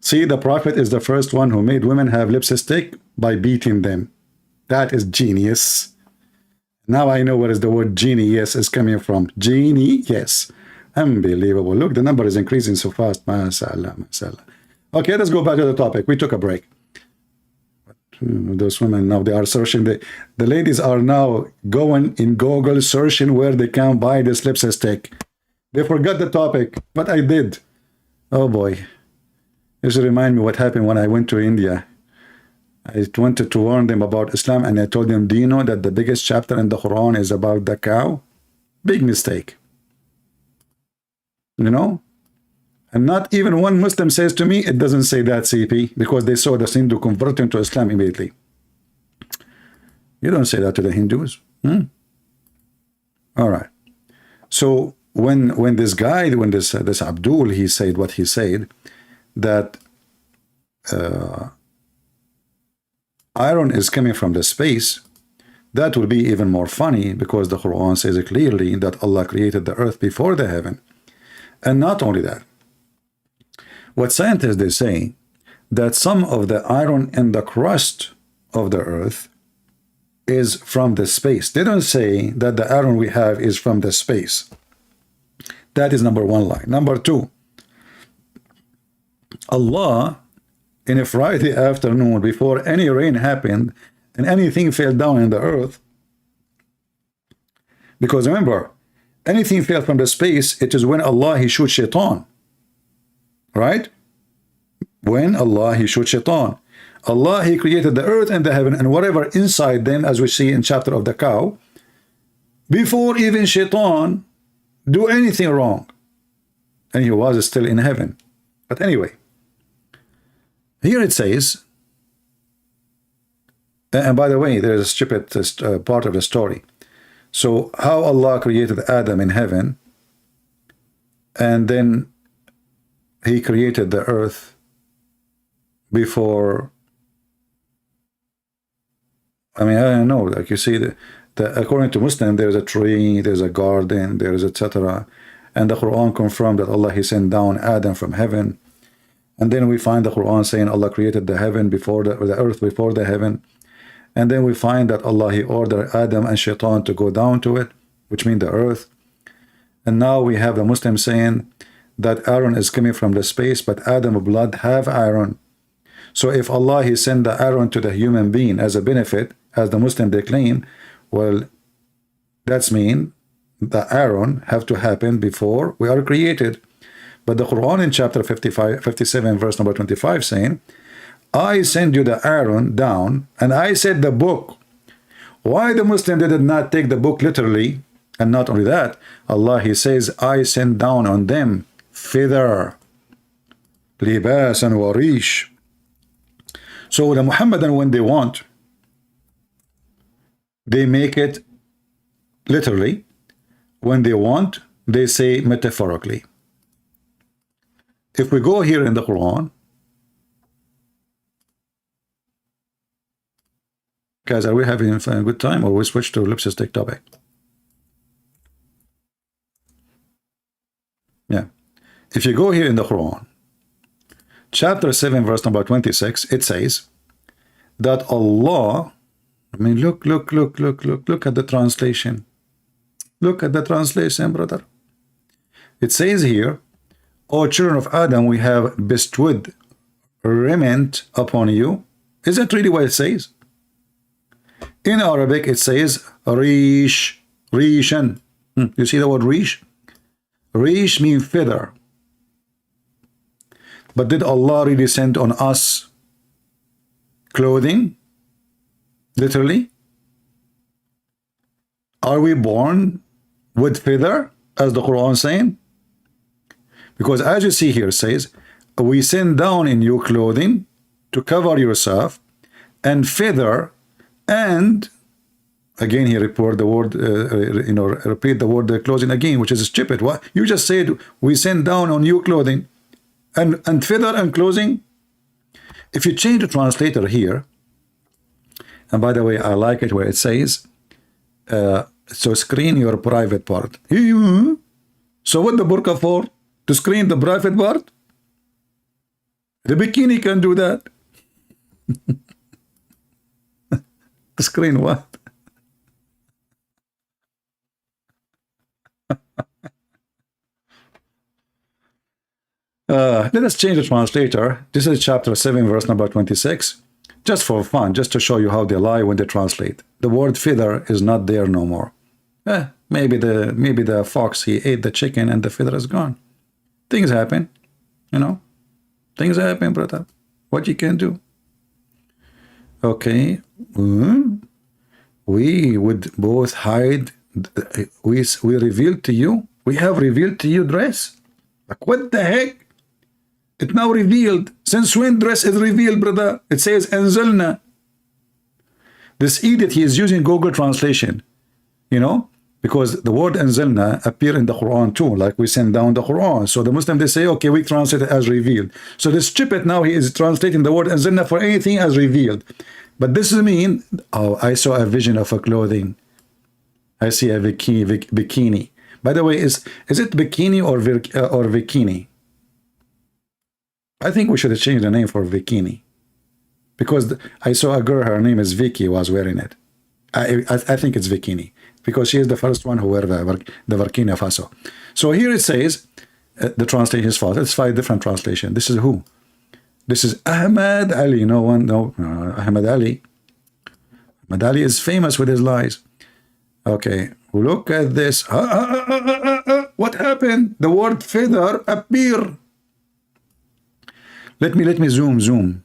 See, the Prophet is the first one who made women have lipstick by beating them. That is genius. Now I know where is the word genius is coming from. Genie, yes. Unbelievable. Look, the number is increasing so fast. MashaAllah, MashaAllah. Okay, let's go back to the topic. We took a break. Those women now, they are searching. The ladies are now going in Google searching where they can buy this lipstick. They forgot the topic, but I did. Oh boy. This remind me what happened when I went to India. I wanted to warn them about Islam, and I told them, do you know that the biggest chapter in the Quran is about the cow? Big mistake. You know? And not even one Muslim says to me, it doesn't say that, CP, because they saw the Hindu convert into Islam immediately. You don't say that to the Hindus. All right. So when this guy, when this Abdul, he said what he said, that iron is coming from the space, that will be even more funny, because the Quran says clearly that Allah created the earth before the heaven. And not only that, what scientists, they say that some of the iron in the crust of the earth is from the space. They don't say that the iron we have is from the space. That is number one lie. Number two, Allah, in a Friday afternoon, before any rain happened and anything fell down in the earth, because remember, anything fell from the space, it is when Allah, he shoots shaitan. Right? When Allah, he shoots shaitan. Allah, he created the earth and the heaven and whatever inside them, as we see in chapter of the cow, before even shaitan do anything wrong. And he was still in heaven. But anyway, here it says, and by the way, there is a stupid part of the story. So how Allah created Adam in heaven, and then he created the earth before. I mean, I don't know, like you see, according to Muslim, there's a tree, there's a garden, there's etc. And the Quran confirmed that Allah, he sent down Adam from heaven. And then we find the Quran saying Allah created the heaven before the earth before the heaven. And then we find that Allah, he ordered Adam and Shaitan to go down to it, which means the earth. And now we have the Muslim saying that iron is coming from the space, but Adam blood have iron. So if Allah, he sent the iron to the human being as a benefit, as the Muslim they claim, well, that's mean the iron have to happen before we are created. But the Quran in chapter 57 verse number 25 saying, I send you the iron down, and I said the book. Why the Muslim did not take the book literally? And not only that, Allah, he says, I send down on them feather, libasan wa rish. So the Muhammadan, when they want, they make it literally. When they want, they say metaphorically. If we go here in the Quran, guys, are we having a good time, or we switch to lipstick topic? Yeah. If you go here in the Quran, chapter 7, verse number 26, it says that Allah, I mean, look at the translation. Look at the translation, brother. It says here, O children of Adam, we have bestowed raiment upon you. Is that really what it says? In Arabic, it says rish, rishan. You see the word rish? Rish means feather. But did Allah really send on us clothing? Literally? Are we born with feather, as the Quran is saying? Because as you see here, it says, we send down in you clothing to cover yourself, and feather, and again he report the word, repeat the word clothing again, which is stupid. What you just said, we send down on you clothing, and feather and clothing. If you change the translator here, and by the way, I like it where it says, so screen your private part. So what the burqa for? To screen the private part? The bikini can do that. Screen what? Let us change the translator. This is chapter 7, verse number 26. Just for fun, just to show you how they lie when they translate. The word feather is not there no more. Maybe the fox, he ate the chicken and the feather is gone. Things happen, you know. Things happen, brother. What you can do? Okay. We would both hide. We revealed to you. We have revealed to you dress. Like what the heck? It's now revealed. Since when dress is revealed, brother? It says anzalna. This idiot, he is using Google translation, you know, because the word anzalna appear in the Quran too, like we send down the Quran. So the Muslim, they say, okay, we translate it as revealed. So this stupid now, he is translating the word anzalna for anything as revealed. But this is mean, oh, I saw a vision of a clothing. I see a bikini. By the way, is it bikini or bikini? I think we should change the name for bikini, because I saw a girl, her name is Vicky, was wearing it. I think it's bikini, because she is the first one who wear the Burkina Faso. So here it says, the translation is false. It's 5 different translations. This is who? This is Ahmad Ali. Ahmad Ali. Ahmad Ali is famous with his lies. Okay, look at this. What happened? The word feather appear. Let me zoom.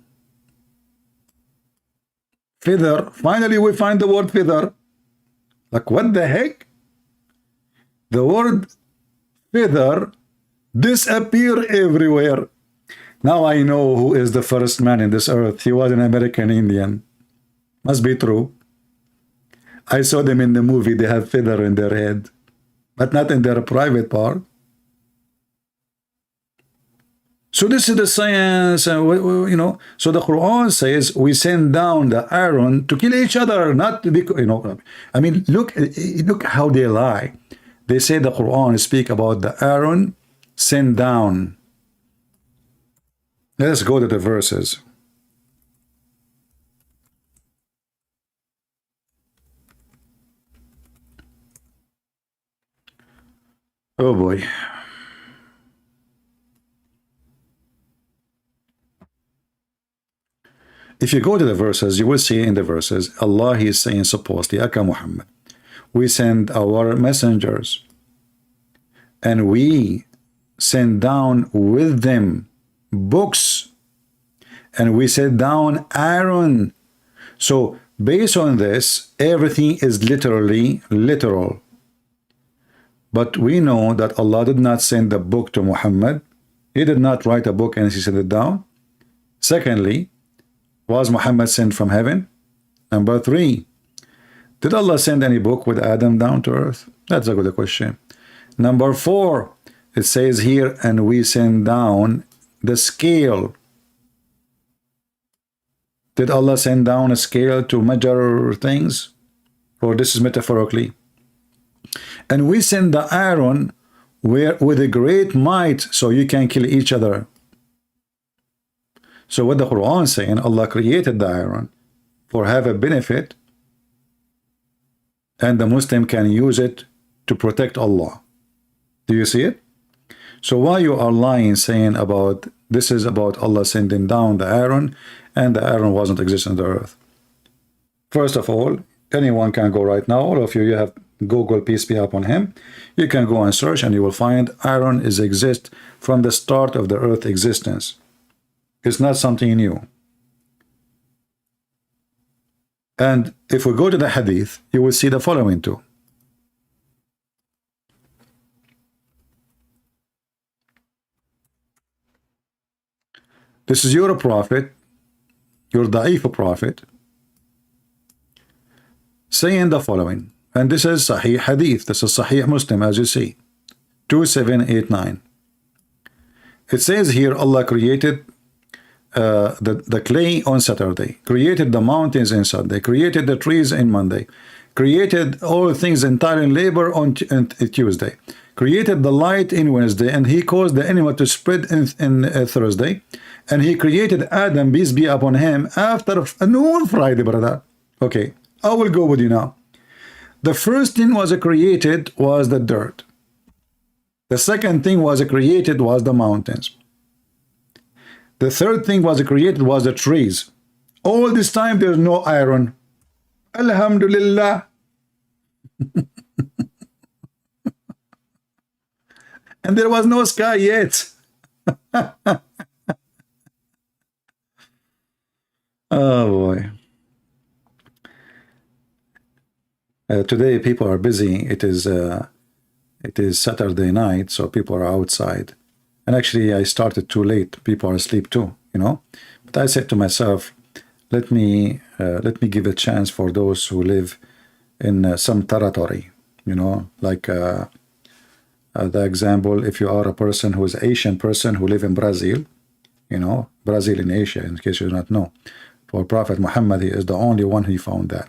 Feather. Finally, we find the word feather. Like what the heck? The word feather disappear everywhere. Now I know who is the first man in this earth. He was an American Indian. Must be true. I saw them in the movie. They have feather in their head, but not in their private part. So this is the science, you know. So the Quran says we send down the iron to kill each other, not because, you know. I mean, look how they lie. They say the Quran speak about the iron sent down. Let us go to the verses. Oh boy. If you go to the verses, you will see in the verses, Allah, He is saying supposedly, Aka Muhammad, we send our messengers and we send down with them books and we send down iron. So based on this, everything is literally literal. But we know that Allah did not send the book to Muhammad. He did not write a book and He sent it down. Secondly, was Muhammad sent from heaven? Number 3, did Allah send any book with Adam down to earth? That's a good question. Number 4, it says here, and we send down the scale. Did Allah send down a scale to measure things? Or this is metaphorically? And we send the iron with a great might so you can kill each other. So what the Quran is saying, Allah created the iron for have a benefit, and the Muslim can use it to protect Allah. Do you see it? So why you are lying, saying about this is about Allah sending down the iron, and the iron wasn't existing on the earth? First of all, anyone can go right now. All of you have Google, peace be upon him. You can go and search, and you will find iron is exist from the start of the earth existence. It's not something new. And if we go to the hadith, you will see the following too. This is your prophet, your da'if prophet, saying the following. And this is Sahih Hadith. This is Sahih Muslim, as you see. 2789. It says here, Allah created the clay on Saturday, created the mountains in Sunday, created the trees in Monday, created all things entire in labor on Tuesday, created the light in Wednesday, and He caused the animal to spread in Thursday, and He created Adam, peace be upon him, after noon Friday, brother. Okay, I will go with you now. The first thing was created was the dirt. The second thing was created was the mountains. The third thing was created was the trees. All this time there's no iron. Alhamdulillah. And there was no sky yet. Oh boy. Today people are busy. It is Saturday night, so people are outside. And actually I started too late. People are asleep too, you know. But I said to myself, let me give a chance for those who live in some territory, you know, like the example, if you are a person who is an Asian person who live in Brazil, you know, Brazil in Asia, in case you do not know. For Prophet Muhammad, he is the only one who found that.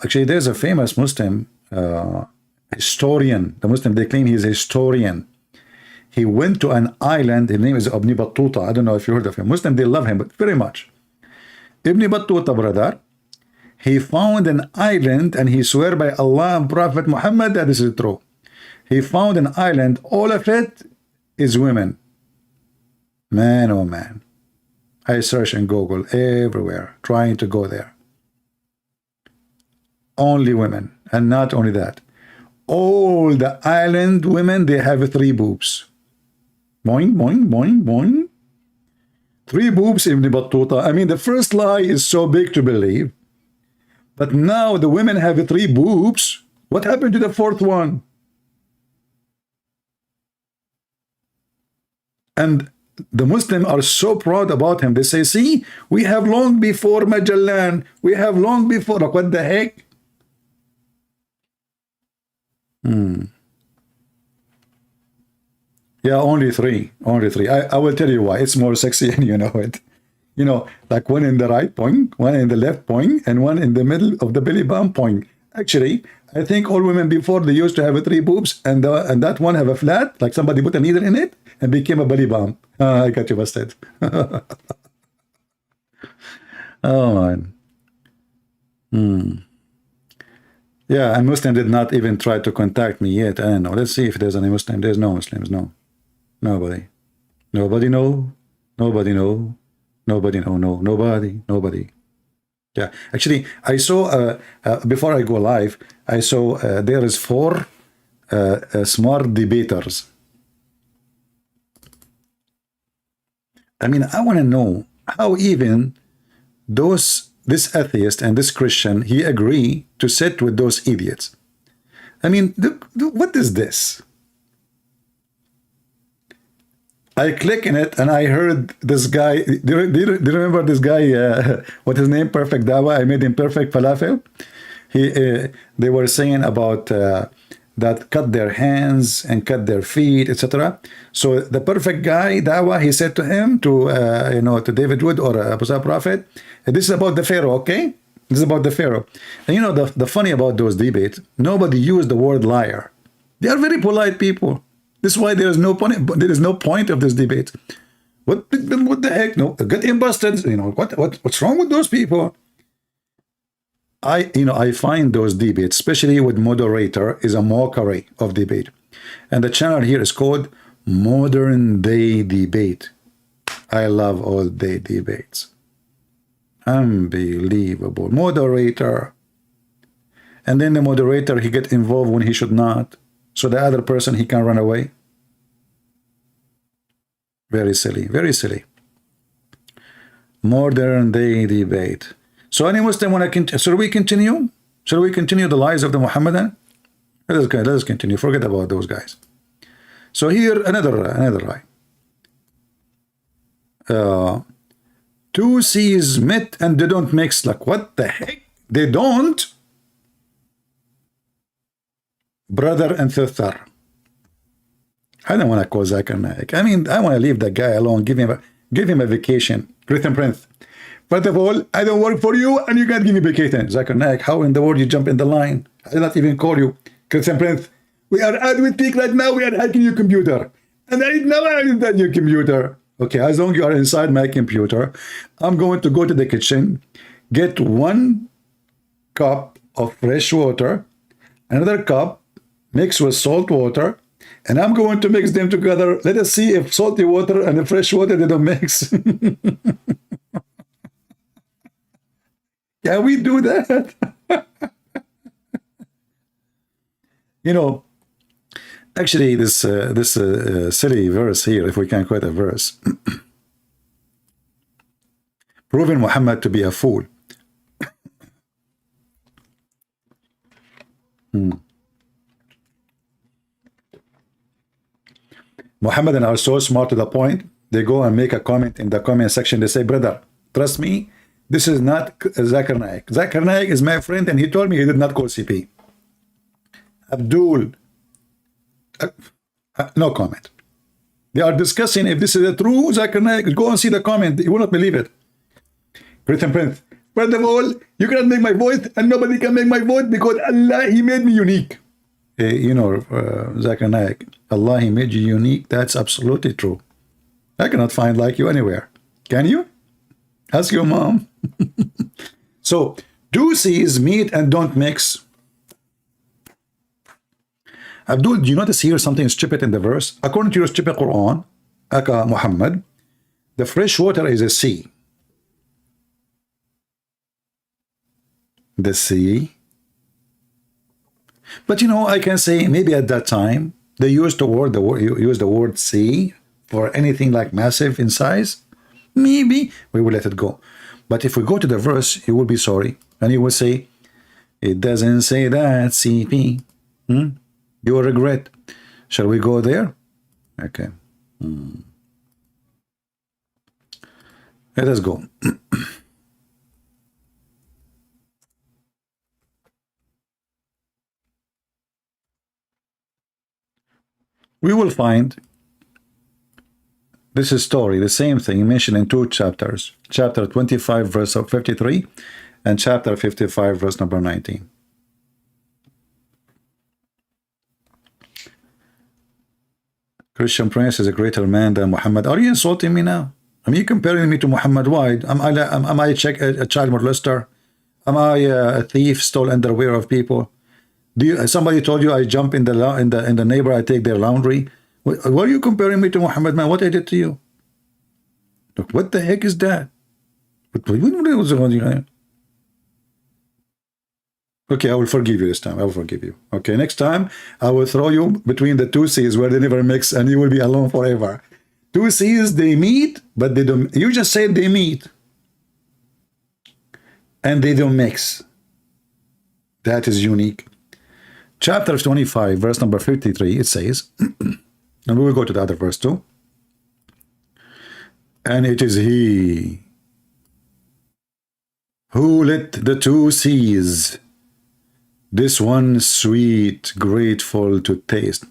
Actually, there's a famous Muslim historian. The Muslim, they claim he's a historian. He went to an island. His name is Ibn Battuta. I don't know if you heard of him. Muslim, they love him, but very much. Ibn Battuta, brother, he found an island, and he swear by Allah and Prophet Muhammad that this is true. He found an island. All of it is women. Man, oh man. I search in Google everywhere, trying to go there. Only women. And not only that. All the island women, they have 3 boobs. Boing, boing, boing, boing. 3 boobs, Ibn Battuta. I mean, the first lie is so big to believe. But now the women have 3 boobs. What happened to the 4th one? And the Muslims are so proud about him. They say, see, we have long before Magellan. We have long before. Like, what the heck? Yeah, only 3. Only 3. I will tell you why. It's more sexy and you know it. You know, like one in the right point, one in the left point, and one in the middle of the belly bump point. Actually, I think all women before, they used to have 3 boobs, and that one have a flat, like somebody put a needle in it and became a belly bump. I got you busted. Oh man. Yeah, and Muslim did not even try to contact me yet. I don't know. Let's see if there's any Muslim. There's no Muslims. No. Nobody. Nobody know. Nobody know. Nobody know. No. Nobody. Nobody. Yeah. Actually, I saw, before I go live, I saw there is 4 smart debaters. I mean, I want to know how even this atheist and this Christian, he agree to sit with those idiots. I mean, what is this? I click in it and I heard this guy. Do you remember this guy? What his name? Perfect Dawa. I made him Perfect Falafel. They were saying about that cut their hands and cut their feet, etc. So the perfect guy, Dawa, he said to him, to David Wood or Apostle Prophet, this is about the Pharaoh, okay? This is about the Pharaoh. And you know, the funny about those debates, nobody used the word liar. They are very polite people. This is why there is no point of this debate. What the heck? No, get him busted. You know, what's wrong with those people? I find those debates, especially with moderator, is a mockery of debate. And the channel here is called Modern Day Debate. I love all day debates. Unbelievable. Moderator. And then the moderator, he get involved when he should not. So the other person, he can run away. Very silly. Very silly. Modern Day Debate. So any Muslim want to continue? Should we continue? Should we continue the lies of the Muhammadan? Let us continue. Forget about those guys. So here another lie. 2 seas met and they don't mix. Like, what the heck? They don't? Brother and sister. I don't want to call Zakir Naik. I mean, I want to leave that guy alone. Give him a vacation. Christian Prince. First of all, I don't work for you and you can't give me vacation. Zakir Naik, how in the world you jump in the line? I did not even call you. Christian Prince, we are at with peak right now. We are hacking your computer. And I never had your computer. Okay, as long as you are inside my computer, I'm going to go to the kitchen, get 1 cup of fresh water, another cup mixed with salt water, and I'm going to mix them together. Let us see if salty water and the fresh water, they don't mix. Can we do that? You know, actually, this silly verse here, if we can quote a verse, proving Muhammad to be a fool. Muhammadan are so smart to the point, they go and make a comment in the comment section. They say, brother, trust me, this is not Zakir Naik. Zakir Naik is my friend, and he told me he did not call CP. Abdul, no comment. They are discussing if this is a true Zakir Naik. Go and see the comment. You will not believe it. Prince, first of all, you cannot make my voice, and nobody can make my voice because Allah, He made me unique. You know, Zakir Naik, Allah, He made you unique. That's absolutely true. I cannot find like you anywhere. Can you? Ask your mom. So, do sees meet and don't mix. Abdul, do you notice here something stupid in the verse? According to your stupid Quran, Aka Muhammad, the fresh water is a sea. The sea. But you know, I can say maybe at that time they used the word sea for anything like massive in size. Maybe we will let it go. But if we go to the verse, you will be sorry, and you will say, it doesn't say that, CP. You will regret. Shall we go there? Okay. Let us go. We will find this is story, the same thing mentioned in two chapters. Chapter 25, verse 53, and chapter 55, verse number 19. Christian Prince is a greater man than Muhammad. Are you insulting me now? Are you comparing me to Muhammad? Why? Am I a child molester? Am I a thief, stole underwear of people? Somebody told you I jump in the neighbor, I take their laundry? What are you comparing me to Muhammad, man? What I did to you? Look, what the heck is that? Okay, I will forgive you this time. I will forgive you. Okay, next time I will throw you between the two seas where they never mix, and you will be alone forever. Two seas, they meet, but they don't. You just said they meet, and they don't mix. That is unique. Chapter 25, verse number 53, it says, and we will go to the other verse too. And it is He who lit the two seas, this one sweet, grateful to taste.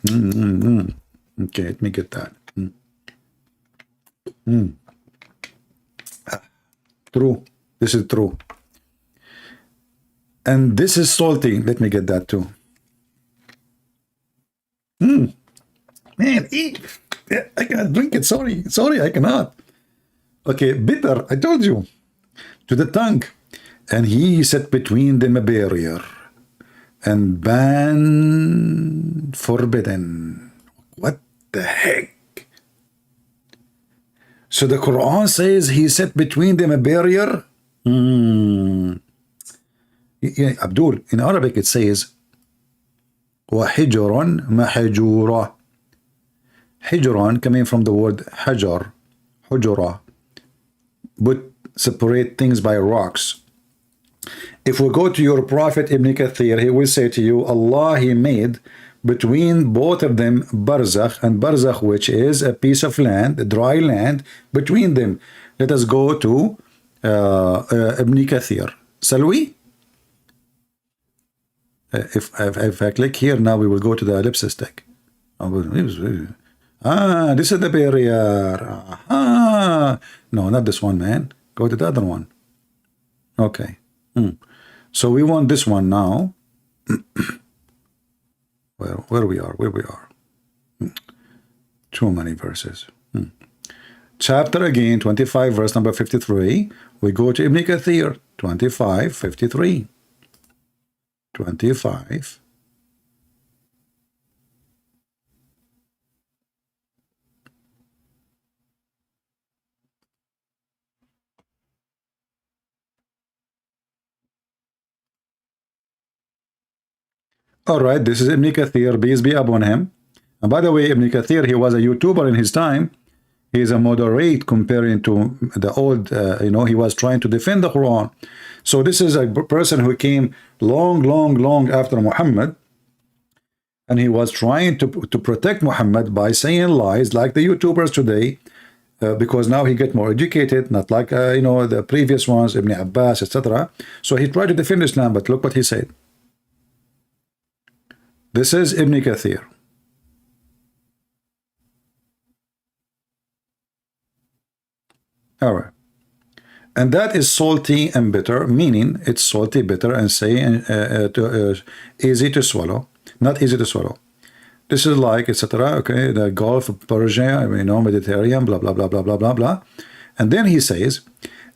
Okay, let me get that. True. This is true. And this is salty. Let me get that too. Man, I cannot drink it. Sorry, I cannot. Okay, bitter. I told you. To the tongue. And He set between them a barrier, and ban forbidden. What the heck? So the Quran says He set between them a barrier. Yeah, Abdul, in Arabic it says وَحِجْرٌ مَحْجُورًا. Hijran coming from the word hajar, hujura, but separate things by rocks. If we go to your prophet Ibn Kathir, he will say to you, Allah, He made between both of them barzakh, and barzakh, which is a piece of land, a dry land between them. Let us go to Ibn Kathir. Shall we? If I click here now, we will go to the ellipsis stick. This is the barrier. No, not this one, man. Go to the other one. Okay. So we want this one now. Where we are. Too many verses. Chapter again, 25, verse number 53. We go to Ibn Kathir, 25, 53. 25. All right, this is Ibn Kathir, peace be upon him. And by the way, Ibn Kathir, he was a YouTuber in his time. He is a moderate comparing to the old, he was trying to defend the Quran. So this is a person who came long after Muhammad. And he was trying to protect Muhammad by saying lies like the YouTubers today. Because now he get more educated, not like, the previous ones, Ibn Abbas, etc. So he tried to defend Islam, but look what he said. This is Ibn Kathir. All right. And that is salty and bitter, meaning it's salty, bitter, and easy to swallow. Not easy to swallow. This is like, etc. Okay, the Gulf of Persia, Mediterranean, blah, blah, blah, blah, blah, blah, blah. And then he says,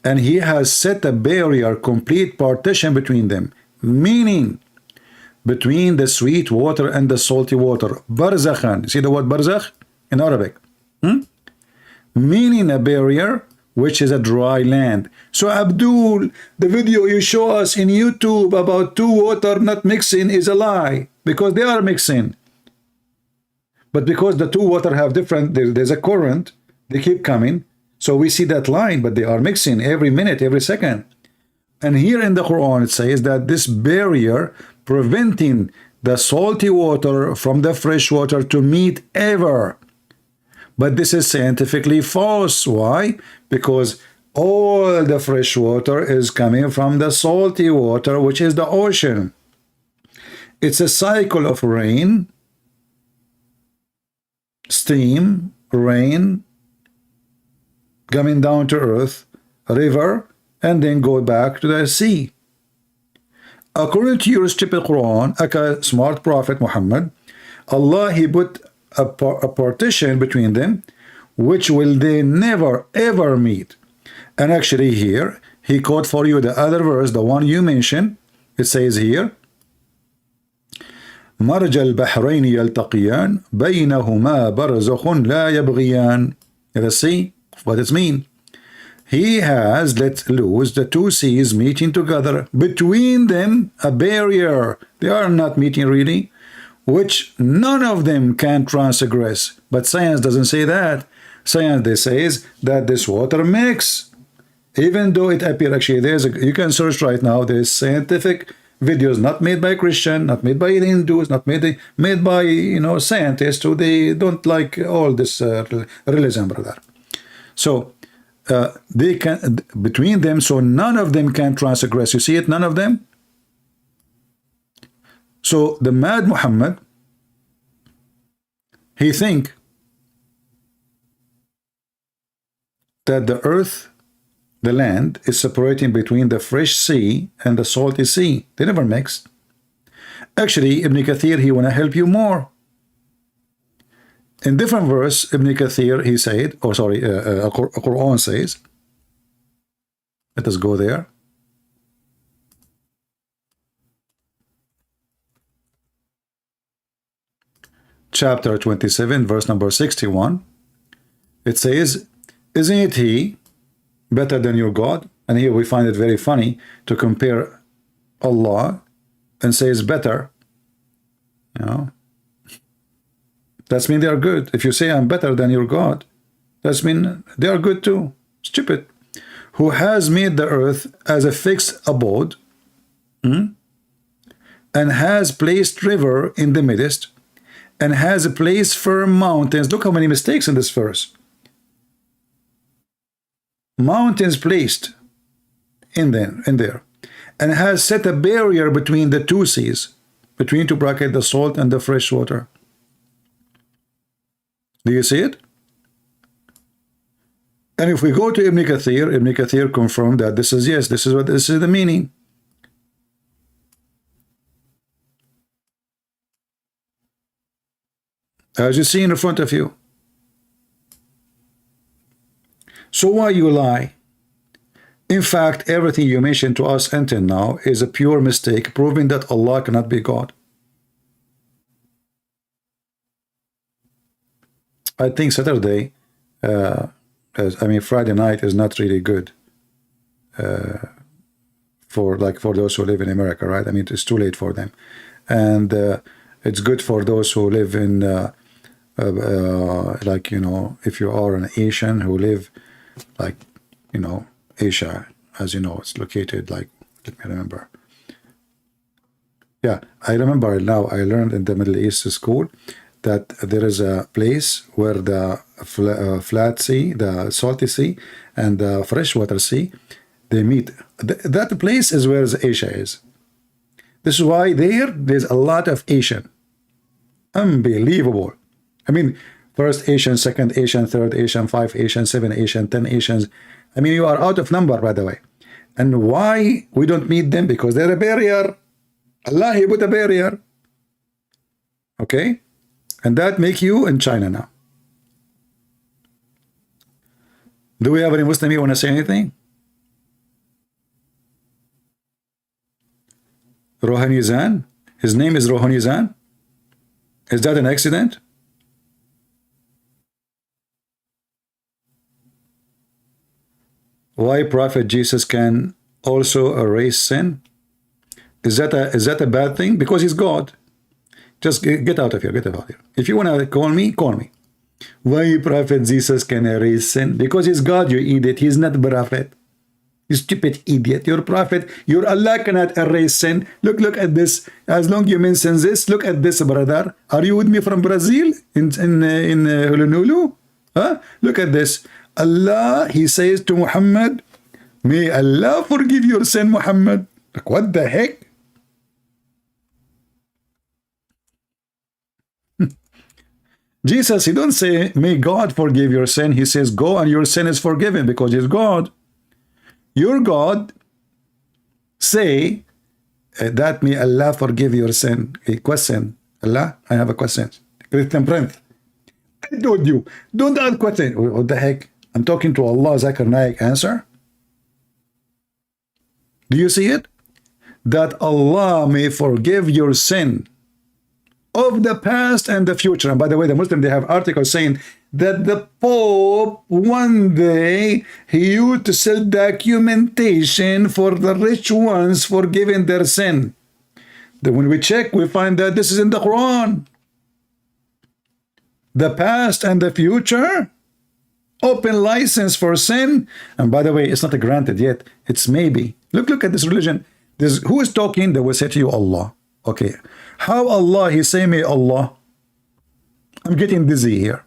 and he has set a barrier, complete partition between them, meaning between the sweet water and the salty water. Barzakhan. You see the word barzakh in Arabic? Meaning a barrier, which is a dry land. So Abdul, the video you show us in YouTube about two water not mixing is a lie, because they are mixing. But because the two water have different, there's a current, they keep coming. So we see that line, but they are mixing every minute, every second. And here in the Quran, it says that this barrier preventing the salty water from the fresh water to meet ever. But this is scientifically false. Why? Because all the fresh water is coming from the salty water, which is the ocean. It's a cycle of rain, steam, rain, coming down to earth, river, and then go back to the sea. According to your stupid Quran, a smart prophet Muhammad, Allah, he put a partition between them, which will they never ever meet. And actually here, he quote for you the other verse, the one you mentioned. It says here, مرج البحرين يلتقيان بينهما برزخ لا يبغيان. Let's see what it means. He has let loose the two seas meeting together, between them a barrier. They are not meeting really, which none of them can transgress. But science doesn't say that. Science, they says that this water mix, even though it appears actually you can search right now, there's scientific videos not made by Christian, not made by Hindus, not made by scientists who they don't like all this religion, brother. So they can between them, so none of them can transgress. You see it, none of them. So the mad Muhammad, he think that the earth, the land, is separating between the fresh sea and the salty sea. They never mix. Actually, Ibn Kathir, he want to help you more. In different verse, Ibn Kathir, he said, Quran says, let us go there. Chapter 27, verse number 61. It says, isn't it he better than your God? And here we find it very funny to compare Allah and say it's better. That's mean they are good. If you say I'm better than your God, that's mean they are good too. Stupid. Who has made the earth as a fixed abode, and has placed river in the midst, and has placed firm mountains. Look how many mistakes in this verse. Mountains placed in there, and has set a barrier between the two seas, between to bracket the salt and the fresh water. Do you see it? And if we go to Ibn Kathir confirmed that this is this is the meaning. As you see in front of you. So why you lie? In fact, everything you mentioned to us until now is a pure mistake, proving that Allah cannot be God. I think Saturday, Friday night is not really good for those who live in America, right? I mean, it's too late for them. and it's good for those who live in like, you know, if you are an Asian who live like, you know, Asia, as you know, it's located like, let me remember. Yeah, I remember now, I learned in the Middle East school that there is a place where the flat sea, the salty sea, and the freshwater sea, they meet. That place is where Asia is. This is why there's a lot of Asian. Unbelievable. I mean, first Asian, second Asian, third Asian, 5 Asian, 7 Asian, 10 Asians. I mean, you are out of number, by the way. And why we don't meet them? Because they're a barrier. Allah, He put a barrier. Okay? And that make you in China now. Do we have any Muslim here want to say anything? Rohanizan? His name is Rohanizan? Is that an accident? Why Prophet Jesus can also erase sin? Is that a bad thing? Because he's God. Just get out of here. Get out of here. If you want to call me, call me. Why Prophet Jesus can erase sin? Because he's God, you idiot. He's not prophet. You stupid idiot. Your prophet, your Allah cannot erase sin. Look at this. As long you mention this, look at this, brother. Are you with me from Brazil? In Honolulu? Huh? Look at this. Allah, He says to Muhammad, may Allah forgive your sin, Muhammad. Like, what the heck? Jesus, He don't say, may God forgive your sin. He says, go and your sin is forgiven because He's God. Your God say that may Allah forgive your sin. A question. Allah, I have a question. Christian Prince, I told you, don't ask question. What the heck? I'm talking to Allah. Zakir Naik answer. Do you see it? That Allah may forgive your sin of the past and the future. And by the way, the Muslim, they have articles saying that the Pope one day he used to sell documentation for the rich ones forgiving their sin. Then when we check, we find that this is in the Quran. The past and the future, open license for sin. And by the way, it's not granted yet. It's maybe. Look at this religion. Who is talking? They will say to you, Allah. Okay. How Allah? He say, may Allah. I'm getting dizzy here.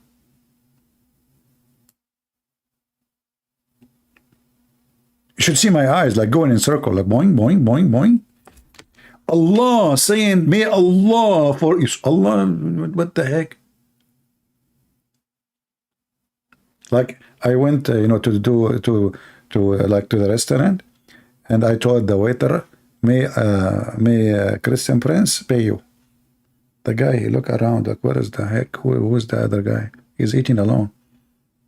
You should see my eyes like going in circle, like boing, boing, boing, boing. Allah saying, may Allah for Allah. What the heck? Like I went, you know, to the restaurant, and I told the waiter, may Christian Prince pay you. The guy, he looked around like, what is the heck? Who is the other guy? He's eating alone.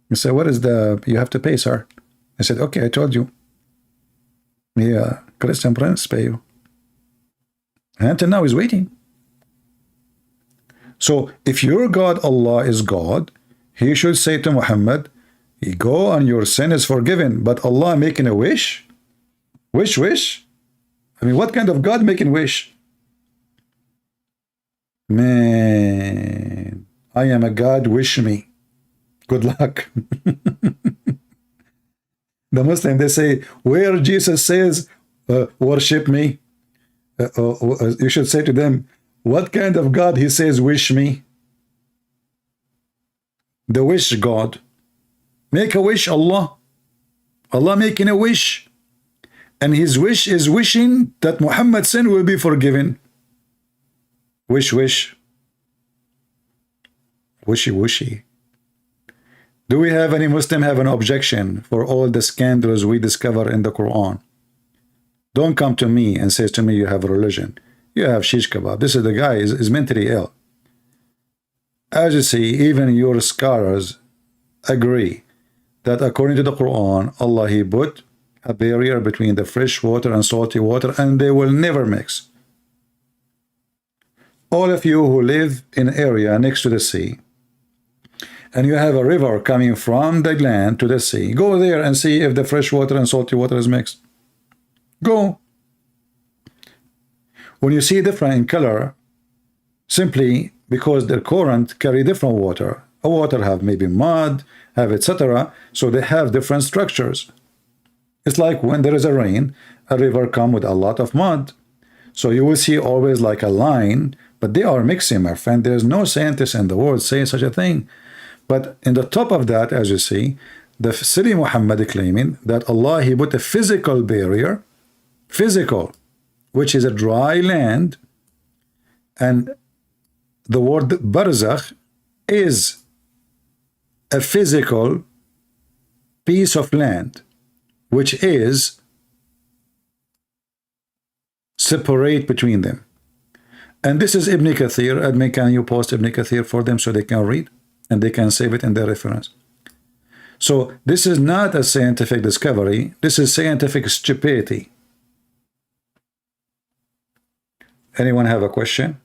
He said, what is you have to pay, sir. I said, okay, I told you. May Christian Prince pay you. And until now he's waiting. So if your God, Allah, is God, He should say to Muhammad, you go and your sin is forgiven. But Allah making a wish? Wish? I mean, what kind of God making wish? Man, I am a God, wish me. Good luck. The Muslim, they say, where Jesus says, worship me, you should say to them, what kind of God He says, wish me? The wish God. Make a wish, Allah. Allah making a wish. And His wish is wishing that Muhammad's sin will be forgiven. Wish. Wishy. Do we have any Muslim have an objection for all the scandals we discover in the Quran? Don't come to me and say to me you have a religion. You have shish kebab. This is the guy is mentally ill. As you see, even your scholars agree that according to the Quran, Allah, He put a barrier between the fresh water and salty water, and they will never mix. All of you who live in an area next to the sea, and you have a river coming from the land to the sea, go there and see if the fresh water and salty water is mixed. Go. When you see different in color simply because their current carry different water. A water have maybe mud, have etc. So they have different structures. It's like when there is a rain, a river come with a lot of mud. So you will see always like a line, but they are mixing, my friend. There's no scientist in the world saying such a thing. But in the top of that, as you see, the silly Muhammad claiming that Allah, he put a physical barrier, physical, which is a dry land, and the word barzakh is a physical piece of land, which is separate between them. And this is Ibn Kathir. Admin, can you post Ibn Kathir for them so they can read and they can save it in their reference? So this is not a scientific discovery. This is scientific stupidity. Anyone have a question?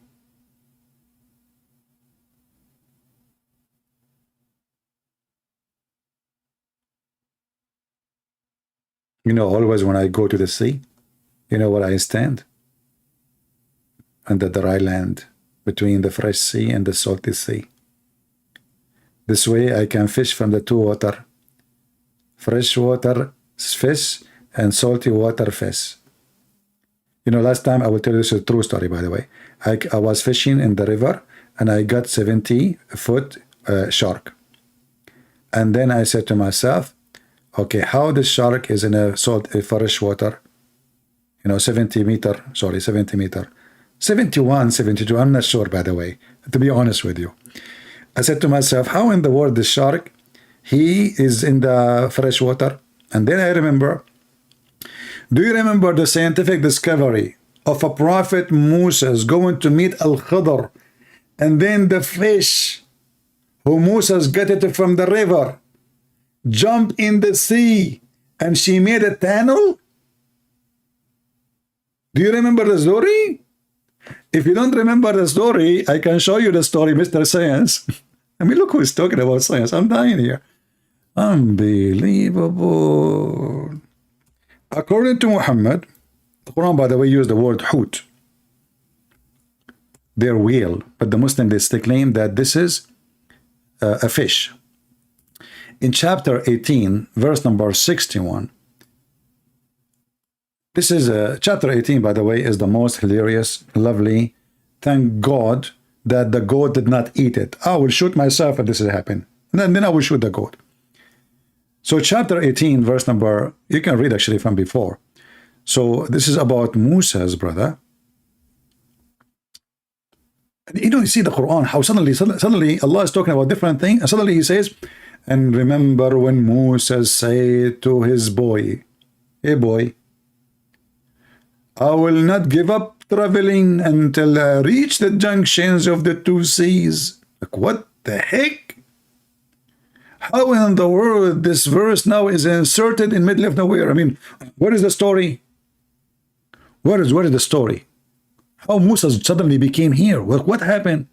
You know, always when I go to the sea, you know where I stand? On the dry land between the fresh sea and the salty sea. This way I can fish from the two water. Fresh water fish and salty water fish. You know, last time, I will tell you this is a true story, by the way. I was fishing in the river and I got 70-foot shark. And then I said to myself, okay, how the shark is in a fresh water, you know, 70 meter, 71, 72, I'm not sure, by the way, to be honest with you. I said to myself, how in the world the shark, he is in the fresh water? And then I remember, do you remember the scientific discovery of a prophet Moses going to meet Al-Khidr, and then the fish who Moses got it from the river jumped in the sea and she made a tunnel? Do you remember the story? If you don't remember the story, I can show you the story, Mr. Science. I mean, look who's talking about science. I'm dying here. Unbelievable. According to Muhammad, the Quran, by the way, used the word hut, their whale, but the Muslims, they claim that this is a fish. In chapter 18, verse number 61, this is chapter 18, by the way, is the most hilarious, lovely. Thank God that the goat did not eat it. I will shoot myself if this has happened. And then I will shoot the goat. So chapter 18, verse number, you can read actually from before. So this is about Moses, brother. And you know, you see the Quran, how suddenly Allah is talking about different things, and suddenly he says, and remember when Moses said to his boy, hey boy, I will not give up traveling until I reach the junctions of the two seas. Like, what the heck? How in the world this verse now is inserted in middle of nowhere? I mean, what is the story? What is the story? How Moses suddenly became here? What happened?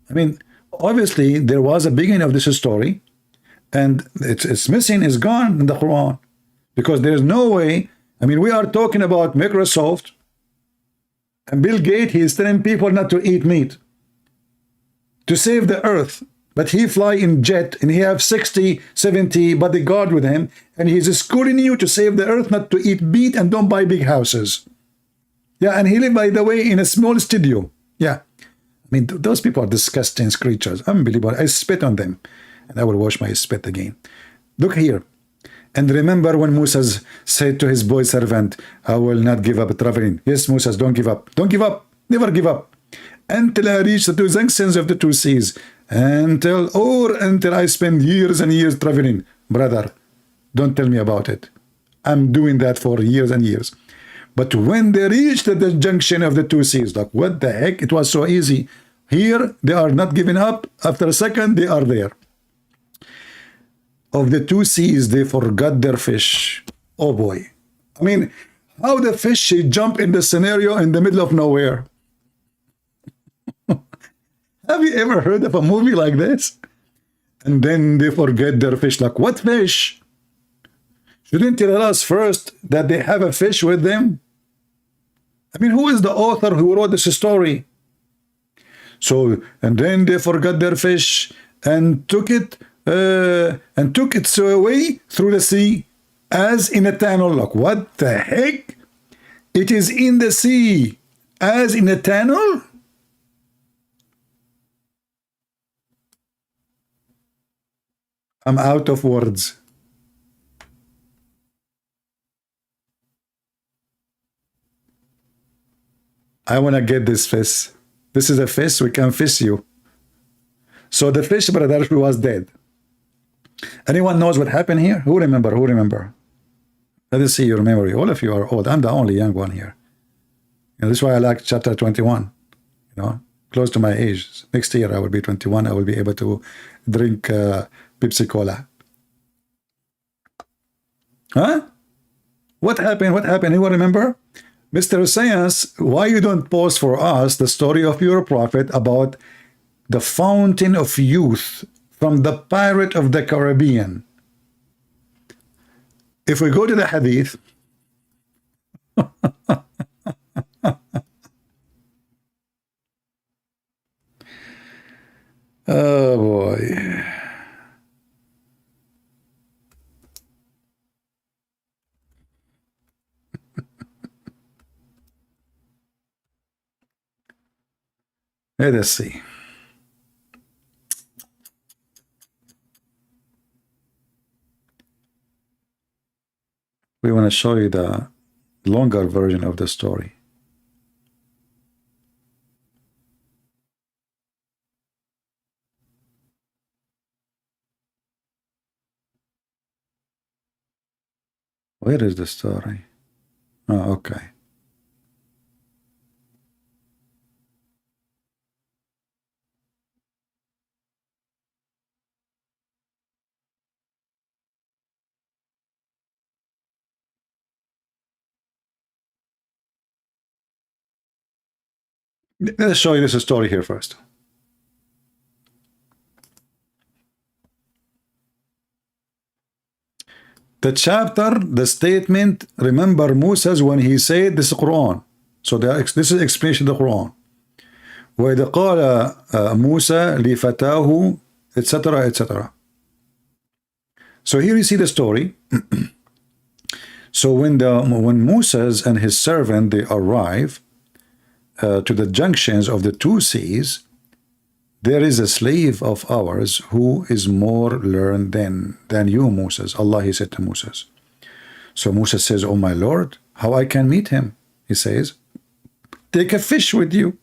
I mean, obviously there was a beginning of this story, and it's missing, it's gone in the Quran, because there's no way. I mean, we are talking about Microsoft, and Bill Gates, he is telling people not to eat meat to save the earth. But he fly in jet, and he have 60, 70 bodyguard with him, and he's schooling you to save the earth, not to eat meat and don't buy big houses. Yeah, and he live, by the way, in a small studio. Yeah. I mean, those people are disgusting creatures. Unbelievable. I spit on them, and I will wash my spit again. Look here. And remember when Moses said to his boy servant, I will not give up traveling. Yes, Moses, don't give up. Don't give up. Never give up. Until I reach the two junctions of the two seas. Until I spend years and years traveling. Brother, don't tell me about it. I'm doing that for years and years. But when they reached the junction of the two seas, like, what the heck? It was so easy. Here, they are not giving up. After a second, they are there. Of the two seas, they forgot their fish. Oh boy. I mean, how the fish should jump in the scenario in the middle of nowhere? Have you ever heard of a movie like this? And then they forget their fish. Like, what fish? Shouldn't you tell us first that they have a fish with them? I mean, who is the author who wrote this story? So, and then they forgot their fish and took it so away through the sea as in a tunnel. Look, what the heck? It is in the sea as in a tunnel? I'm out of words. I want to get this fish. This is a fish, we can fish you. So the fish, brother, was dead. Anyone knows what happened here? Who remember? Who remember? Let us see your memory. All of you are old. I'm the only young one here. This is why I like chapter 21. You know, close to my age. Next year I will be 21. I will be able to drink Pepsi Cola. Huh? What happened? What happened? Anyone remember? Mr. Science, why you don't post for us the story of your prophet about the fountain of youth from the Pirate of the Caribbean? If we go to the hadith, oh boy. Let us see. We want to show you the longer version of the story. Where is the story? Oh, okay. Let's show you this story here first. The chapter, the statement, remember Moses when he said this is Quran. So this is explanation of the Quran. وَإِذْ قَالَ مُوسَى لِفَتَاهُ etc. etc. So here you see the story. So when Moses and his servant, they arrive to the junctions of the two seas, there is a slave of ours who is more learned than you, Moses. Allah, he said to Moses. So Moses says, oh my Lord, how I can meet him? He says, take a fish with you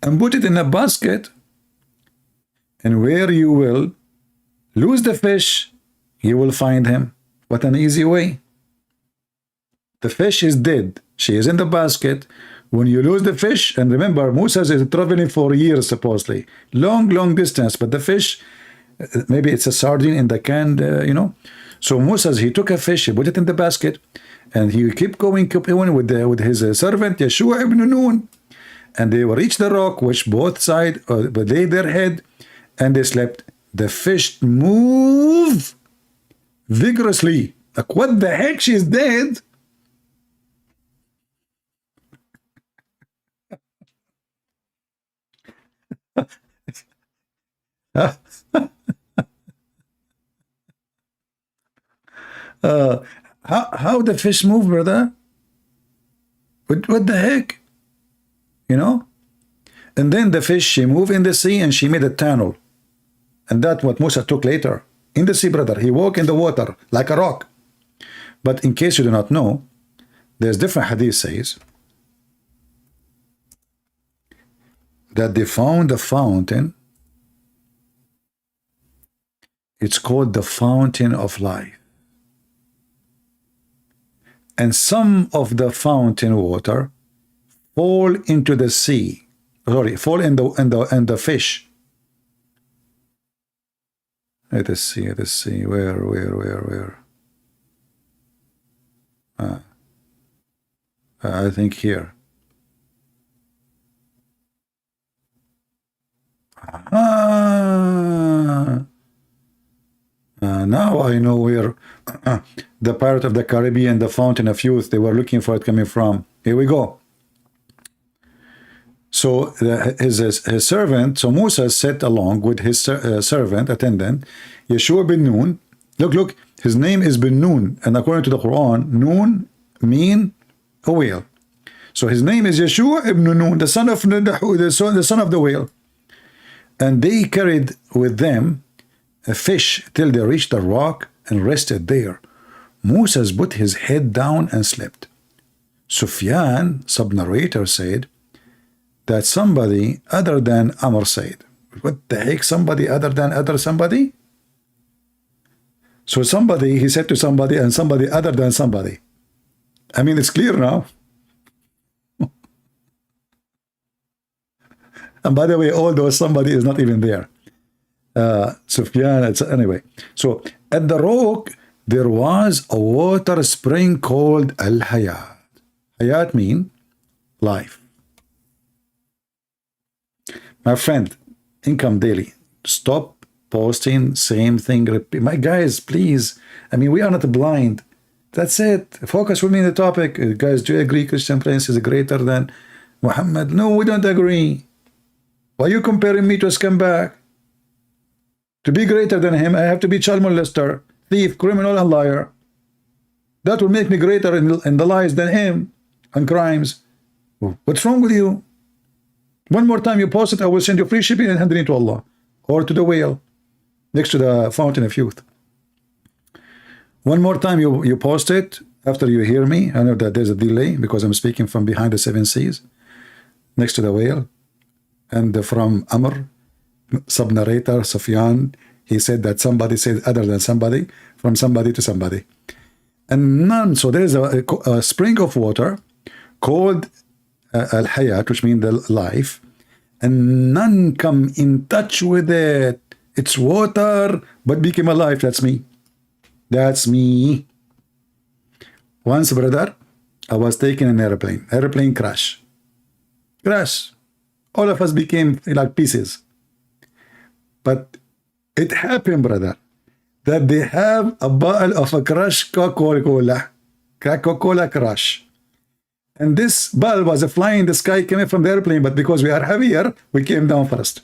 and put it in a basket, and where you will lose the fish, you will find him. What an easy way. The fish is dead. She is in the basket. When you lose the fish, and remember, Moses is traveling for years, supposedly. Long distance, but the fish, maybe it's a sardine in the can, you know. So Moses, he took a fish, he put it in the basket, and he kept going with his servant, Yeshua ibn Nun. And they reached the rock, which both sides laid their head, and they slept. The fish moved vigorously. Like, what the heck? She's dead. How the fish move, brother? What the heck? You know? And then the fish, she moved in the sea and she made a tunnel. And that's what Musa took later. In the sea, brother, he walked in the water like a rock. But in case you do not know, there's different hadith says that they found a fountain. It's called the fountain of life. And some of the fountain water fall into the sea. Sorry, fall in the fish. Let us see. Where? I think here. Now I know where the Pirate of the Caribbean, the Fountain of Youth, they were looking for it coming from. Here we go. So his servant, so Musa sat along with his servant, attendant, Yeshua bin Nun. Look, his name is bin Nun, and according to the Quran, Nun mean a whale. So his name is Yeshua ibn Nun, the son of the whale. And they carried with them a fish till they reached the rock and rested there. Moses put his head down and slept. Sufyan, sub-narrator, said that somebody other than Amr said. What the heck? Somebody other than somebody? So somebody, he said to somebody, and somebody other than somebody. I mean, it's clear now. And by the way, although somebody is not even there. Sufyan, anyway. So at the rock, there was a water spring called Al-Hayat. Hayat mean life. My friend, Income Daily, stop posting same thing. Repeat. My guys, please. I mean, we are not blind. That's it. Focus with me on the topic. Guys, do you agree Christian Prince is greater than Muhammad? No, we don't agree. Why are you comparing me to a scumbag? To be greater than him, I have to be child molester, thief, criminal, and liar. That will make me greater in the lies than him and crimes. What's wrong with you? One more time you post it, I will send you free shipping and hand it to Allah or to the whale next to the fountain of youth. One more time you post it after you hear me. I know that there's a delay because I'm speaking from behind the 7 seas next to the whale. And from Amr, sub-narrator, Sufyan, he said that somebody said other than somebody, from somebody to somebody. And none, so there is a spring of water called Al-Hayat, which means the life, and none come in touch with it. It's water, but became alive. That's me. That's me. Once, brother, I was taking an airplane crash. All of us became like pieces. But it happened, brother, that they have a bottle of a crushed Coca-Cola crush. And this bottle was flying in the sky, coming from the airplane, but because we are heavier, we came down first.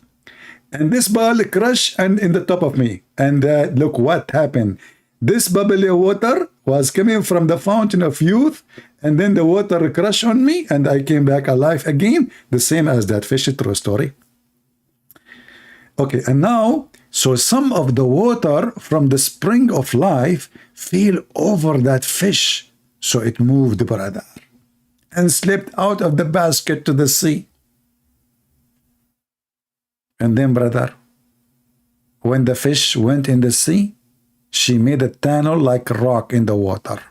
And this bottle crushed and in the top of me. And look what happened. This bubbly water was coming from the fountain of youth, and then the water crushed on me, and I came back alive again, the same as that fish. True story. Okay, and now, so some of the water from the spring of life fell over that fish, so it moved, brother, and slipped out of the basket to the sea. And then, brother, when the fish went in the sea, she made a tunnel like a rock in the water.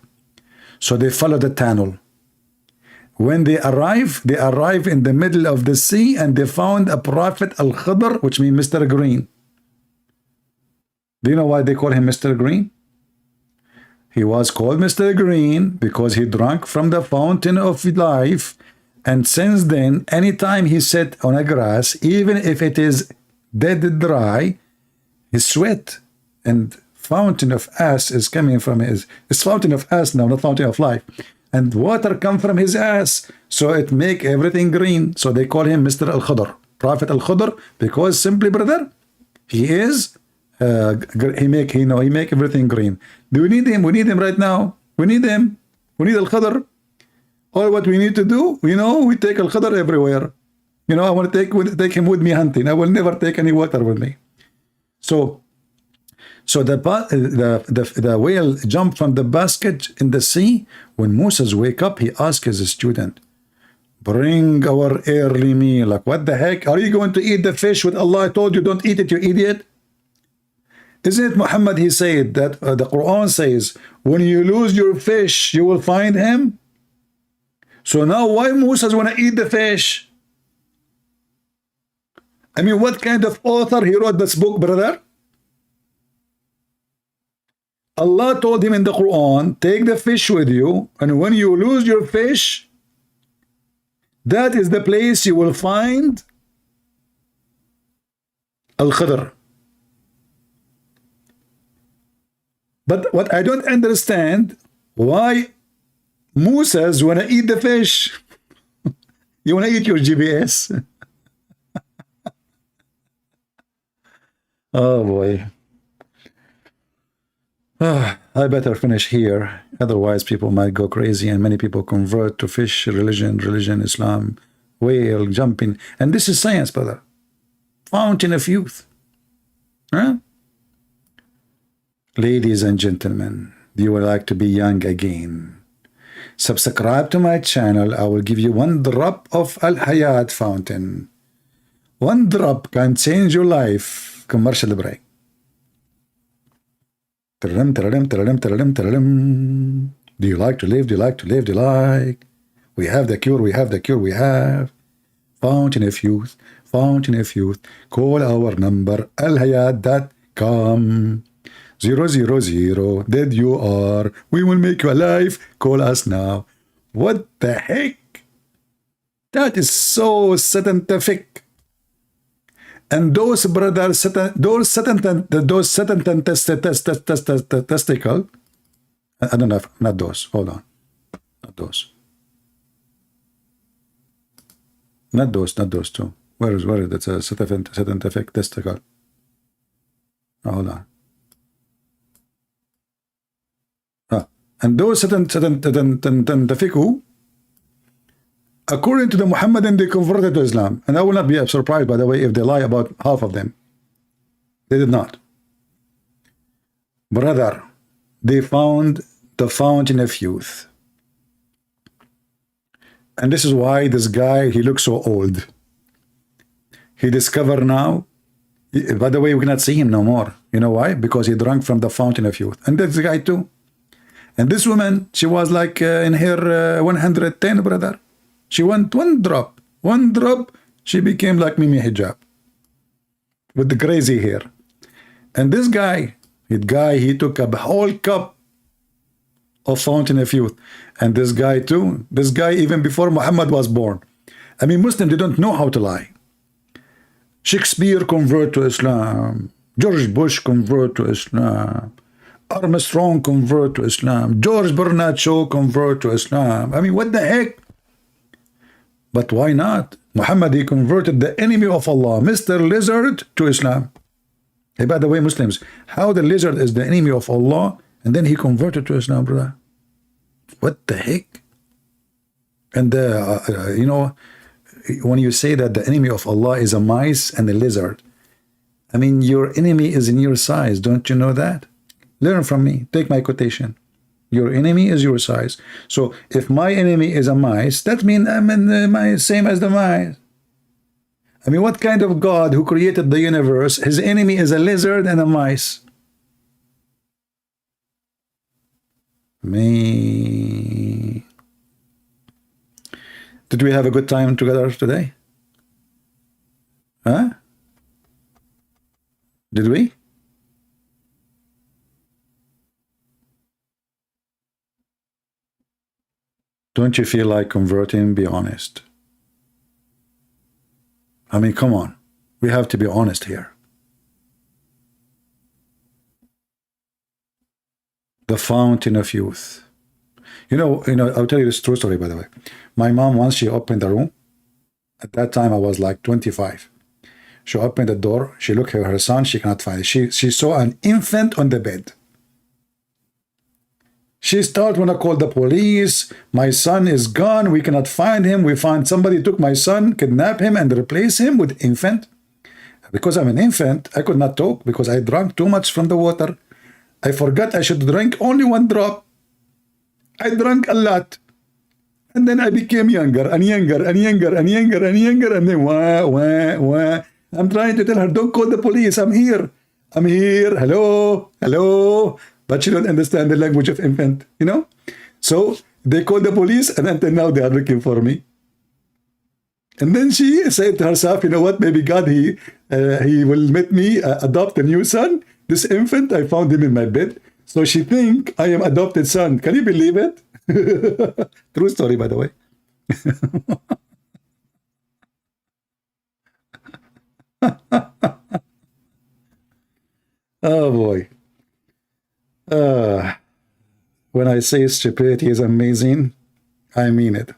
So they followed the tunnel. When they arrive in the middle of the sea, and they found a prophet Al-Khidr, which means Mr. Green. Do you know why they call him Mr. Green? He was called Mr. Green because he drank from the fountain of life, and since then, anytime he sat on a grass, even if it is dead dry, his sweat and fountain of ass is coming from his. It's fountain of ass now, not fountain of life. And water come from his ass, so it make everything green. So they call him Mr. Al-Khidr, Prophet Al-Khidr, because simply, brother, he is he make everything green. Do we need him? We need him right now. We need him. We need Al-Khidr. All what we need to do, we take Al-Khidr everywhere. I want to take him with me hunting. I will never take any water with me. So the whale jumped from the basket in the sea. When Moses wake up, he asked his student, bring our early meal. Like, what the heck? Are you going to eat the fish with Allah told you don't eat it, you idiot? Isn't it Muhammad, he said that the Quran says, when you lose your fish, you will find him? So now why Moses want to eat the fish? I mean, what kind of author he wrote this book, brother? Allah told him in the Quran, take the fish with you, and when you lose your fish, that is the place you will find Al-Khidr. But what I don't understand, why Moses want to eat the fish? You want to eat your GPS? Oh boy. I better finish here. Otherwise, people might go crazy and many people convert to fish, religion, Islam, whale, jumping. And this is science, brother. Fountain of youth. Huh? Ladies and gentlemen, do you would like to be young again? Subscribe to my channel. I will give you 1 drop of Al-Hayat fountain. 1 drop can change your life. Commercial break. Do you like to live? Do you like to live? Do you like? We have the cure. We have the cure. We have fountain of youth. Fountain of youth. Call our number alhayat.com 000. Dead you are. We will make you alive. Call us now. What the heck? That is so scientific. And those brothers, those testicle. I don't know, not those. Hold on, not those. Not those two. Where is that's a scientific testicle? Hold on. And those scientific who? According to the Muhammadan, they converted to Islam. And I will not be surprised, by the way, if they lie about half of them. They did not. Brother, they found the fountain of youth. And this is why this guy, he looks so old. He discovered now, by the way, we cannot see him no more. You know why? Because he drank from the fountain of youth. And that's the guy too. And this woman, she was like in her 110, brother. She went 1 drop. 1 drop, she became like Mimi Hijab. With the crazy hair. And this guy, he took a whole cup of fountain of youth. And this guy too, this guy even before Muhammad was born. I mean, Muslims, they don't know how to lie. Shakespeare convert to Islam. George Bush convert to Islam. Armstrong convert to Islam. George Bernard Shaw convert to Islam. I mean, what the heck? But why not? Muhammad, he converted the enemy of Allah, Mr. Lizard, to Islam. Hey, by the way, Muslims, how the lizard is the enemy of Allah, and then he converted to Islam, brother? What the heck? And, you know, when you say that the enemy of Allah is a mice and a lizard, I mean, your enemy is in your size. Don't you know that? Learn from me. Take my quotation. Your enemy is your size. So if my enemy is a mice, that means I'm in the same as the mice. I mean, what kind of God who created the universe, his enemy is a lizard and a mice? Me. Did we have a good time together today? Huh? Did we? Don't you feel like converting? Be honest. I mean, come on. We have to be honest here. The fountain of youth. You know, I'll tell you this true story, by the way. My mom, once she opened the room, at that time I was like 25. She opened the door, she looked at her son, she cannot find it. She saw an infant on the bed. She started when I called the police. My son is gone. We cannot find him. We find somebody took my son, kidnapped him, and replaced him with infant. Because I'm an infant, I could not talk because I drank too much from the water. I forgot I should drink only 1 drop. I drank a lot. And then I became younger and younger and younger and younger and younger. And then wah. I'm trying to tell her, don't call the police. I'm here. I'm here. Hello. Hello. But she don't understand the language of infant, you know? So they called the police, and until now they are looking for me. And then she said to herself, you know what, maybe God, he will let me adopt a new son. This infant, I found him in my bed. So she think I am adopted son. Can you believe it? True story, by the way. Oh boy. When I say stupidity is amazing, I mean it.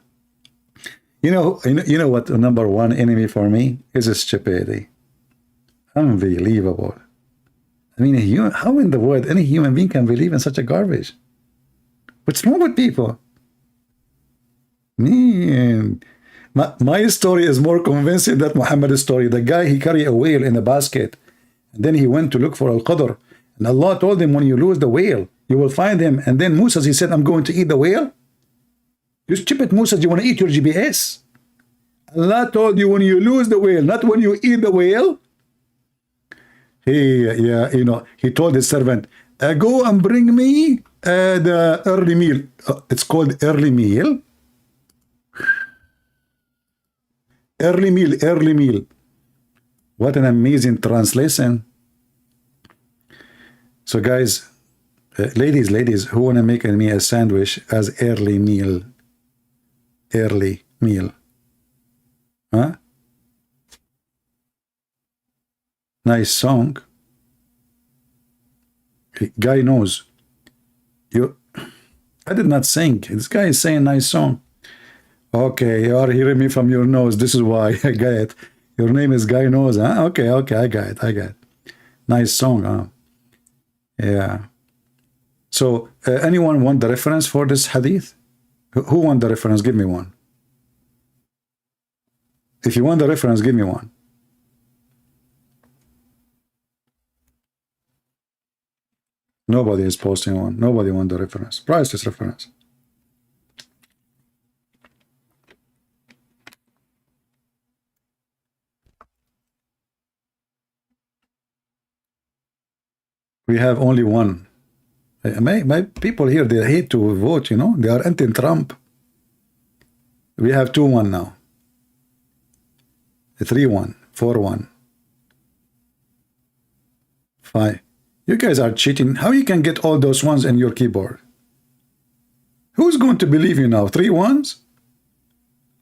You know what the number one enemy for me is? Stupidity. Unbelievable. I mean, how in the world any human being can believe in such a garbage? What's wrong with people? Man, my story is more convincing than Muhammad's story. The guy, he carried a whale in a basket, and then he went to look for Al-Qadr, and Allah told him, when you lose the whale, you will find him. And then Musa, he said, I'm going to eat the whale. You stupid Musa, you want to eat your GPS? Allah told you when you lose the whale, not when you eat the whale. He told his servant, go and bring me the early meal. It's called early meal. Early meal. What an amazing translation. So guys, ladies who want to make me a sandwich as early meal. Huh? Nice song. Guy knows. I did not sing. This guy is saying nice song. Okay, you are hearing me from your nose. This is why. I get it. Your name is Guy Knows, huh? Okay, I got it. Nice song, huh? Yeah. So, anyone want the reference for this hadith? Who want the reference? Give me one. If you want the reference, give me one. Nobody is posting one. Nobody want the reference. Priceless reference. We have only one. My people here, they hate to vote, you know. They are anti-Trump. We have 2-1 now. 3-1, 4-1, 5. You guys are cheating. How you can get all those ones in your keyboard? Who's going to believe you now? 3 ones?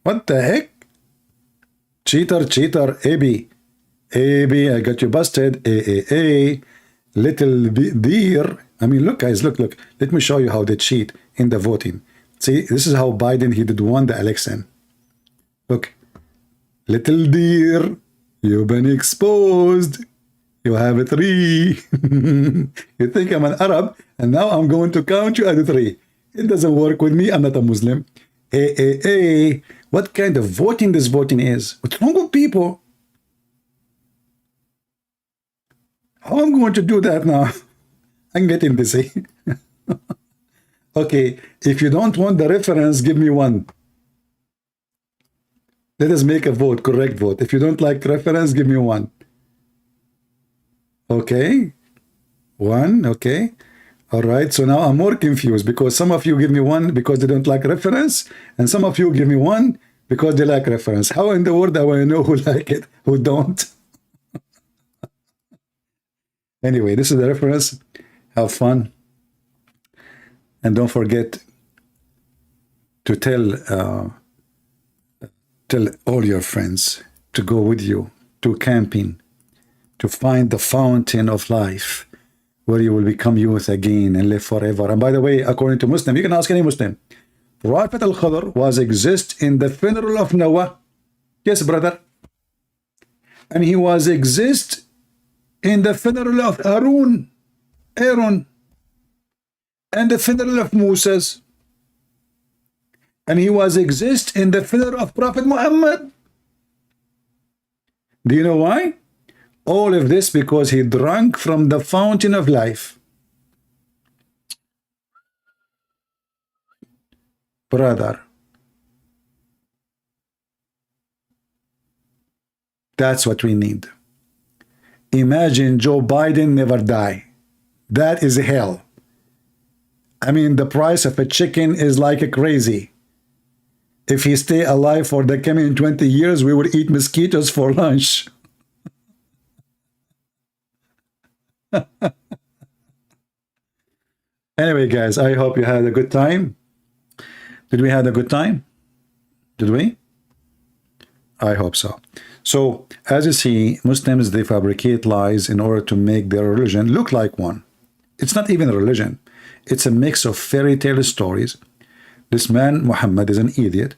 What the heck? Cheater, AB, I got you busted. A, little dear. I mean, look, guys, look. Let me show you how they cheat in the voting. See, this is how Biden, he did won the election. Look. Little dear, you've been exposed. You have a 3. You think I'm an Arab, and now I'm going to count you at 3. It doesn't work with me. I'm not a Muslim. What kind of voting this voting is? What's wrong with people? How am I going to do that now? I'm getting busy. Okay, if you don't want the reference, give me one. Let us make a vote, correct vote. If you don't like reference, give me one. Okay. 1, okay. All right, so now I'm more confused because some of you give me 1 because they don't like reference, and some of you give me 1 because they like reference. How in the world do I know who like it, who don't? Anyway, this is the reference. Have fun. And don't forget to tell all your friends to go with you to camping, to find the fountain of life where you will become youth again and live forever. And by the way, according to Muslim, you can ask any Muslim, Prophet Al-Khadr was exist in the funeral of Noah. Yes, brother. And he was exist in the funeral of Aaron, and the funeral of Moses. And he was exist in the funeral of Prophet Muhammad. Do you know why? All of this because he drank from the fountain of life. Brother, that's what we need. Imagine Joe Biden never die. That is hell. I mean, the price of a chicken is like a crazy. If he stay alive for the coming 20 years, we will eat mosquitoes for lunch. Anyway, guys, I hope you had a good time. Did we have a good time? Did we? I hope so. So, as you see, Muslims, they fabricate lies in order to make their religion look like one. It's not even a religion. It's a mix of fairy tale stories. This man, Muhammad, is an idiot.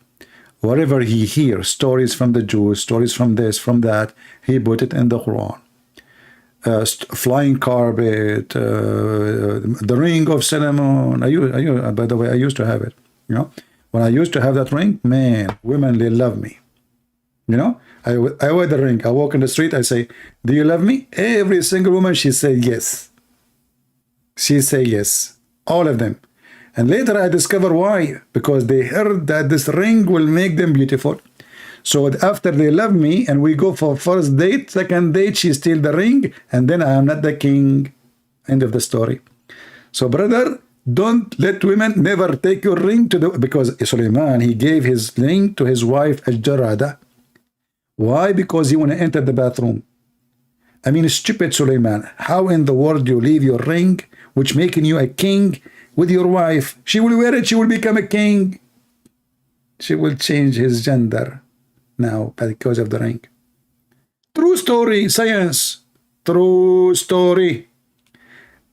Whatever he hears, stories from the Jews, stories from this, from that, he put it in the Quran. Flying carpet, the ring of Solomon. By the way, I used to have it. You know, when I used to have that ring, man, women, they love me. You know, I wear the ring. I walk in the street, I say, do you love me? Every single woman, she say yes. She say yes. All of them. And later I discover why. Because they heard that this ring will make them beautiful. So after they love me and we go for first date, second date, she steal the ring, and then I am not the king. End of the story. So brother, don't let women never take your ring to the, because Suleiman, he gave his ring to his wife Al-Jarada. Why? Because he want to enter the bathroom. I mean, stupid Suleiman. How in the world you leave your ring, which making you a king, with your wife? She will wear it, she will become a king. She will change his gender now because of the ring. True story, science. True story.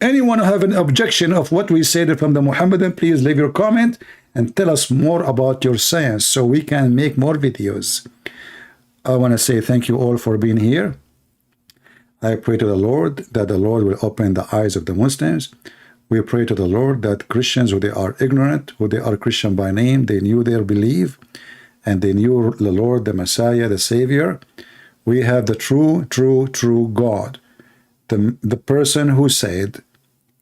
Anyone who have an objection of what we said from the Muhammadan, please leave your comment and tell us more about your science so we can make more videos. I want to say thank you all for being here. I pray to the Lord that the Lord will open the eyes of the Muslims. We pray to the Lord that Christians, who they are ignorant, who they are Christian by name, they knew their belief, and they knew the Lord, the Messiah, the Savior. We have the true God. The person who said,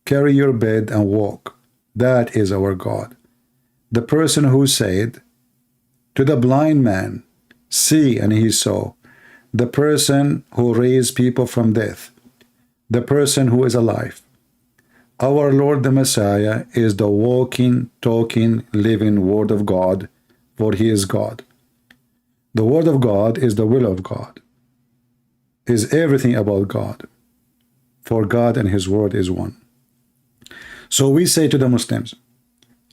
carry your bed and walk. That is our God. The person who said to the blind man, see, and he saw. The person who raised people from death. The person who is alive. Our Lord the Messiah is the walking, talking, living Word of God, for He is God. The Word of God is the will of God, is everything about God, for God and His Word is one. So we say to the Muslims,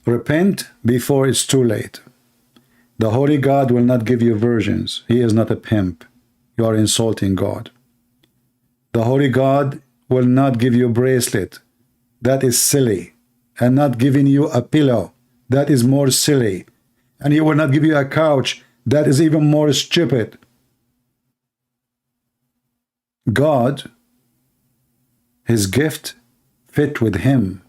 repent before it's too late. The Holy God will not give you virgins. He is not a pimp. You are insulting God. The Holy God will not give you a bracelet. That is silly. And not giving you a pillow. That is more silly. And He will not give you a couch. That is even more stupid. God, His gift fit with Him.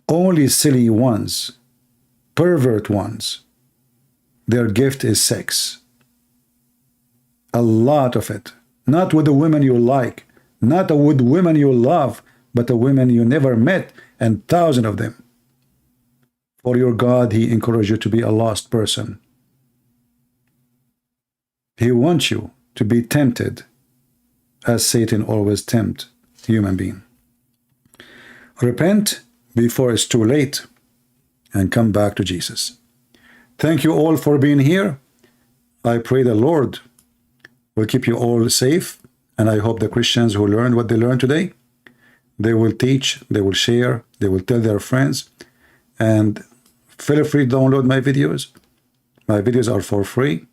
Only silly ones, pervert ones, their gift is sex. A lot of it. Not with the women you like, not with women you love, but the women you never met, and thousands of them. For your God, He encourages you to be a lost person. He wants you to be tempted, as Satan always tempts human being. Repent before it's too late, and come back to Jesus. Thank you all for being here. I pray the Lord will keep you all safe, and I hope the Christians who learned what they learned today, they will teach, they will share, they will tell their friends, and feel free to download my videos. My videos are for free.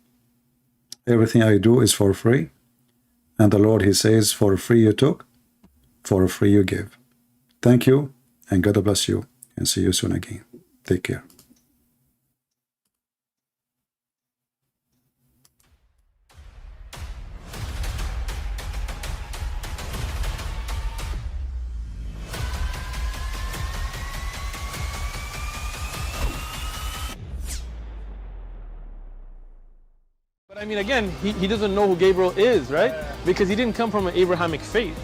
Everything I do is for free. And the Lord, He says, for free you took, for free you give. Thank you. And God bless you, and see you soon again. Take care. But I mean, again, he doesn't know who Gabriel is, right? Because he didn't come from an Abrahamic faith.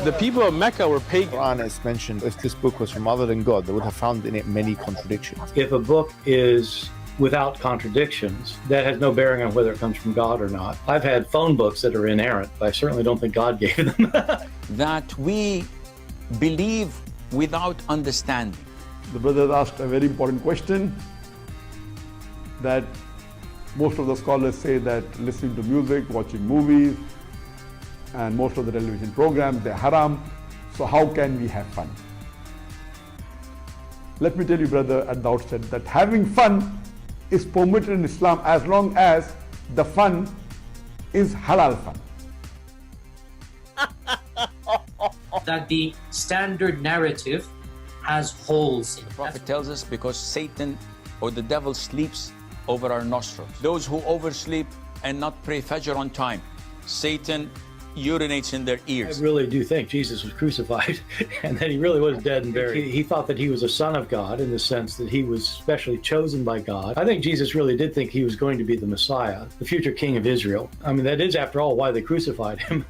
The people of Mecca were pagan. Quran is mentioned. If this book was from other than God, they would have found in it many contradictions. If a book is without contradictions, that has no bearing on whether it comes from God or not. I've had phone books that are inerrant, but I certainly don't think God gave them. That we believe without understanding. The brother asked a very important question, that most of the scholars say that listening to music, watching movies, and most of the television programs, they're haram. So how can we have fun? Let me tell you, brother, at the outset, that having fun is permitted in Islam as long as the fun is halal fun. That the standard narrative has holes in it. The Prophet tells us because Satan or the devil sleeps over our nostrils. Those who oversleep and not pray Fajr on time, Satan urinates in their ears. I really do think Jesus was crucified and that he really was dead and buried. He thought that he was a son of God in the sense that he was specially chosen by God. I think Jesus really did think he was going to be the Messiah, the future king of Israel. I mean, that is, after all, why they crucified him,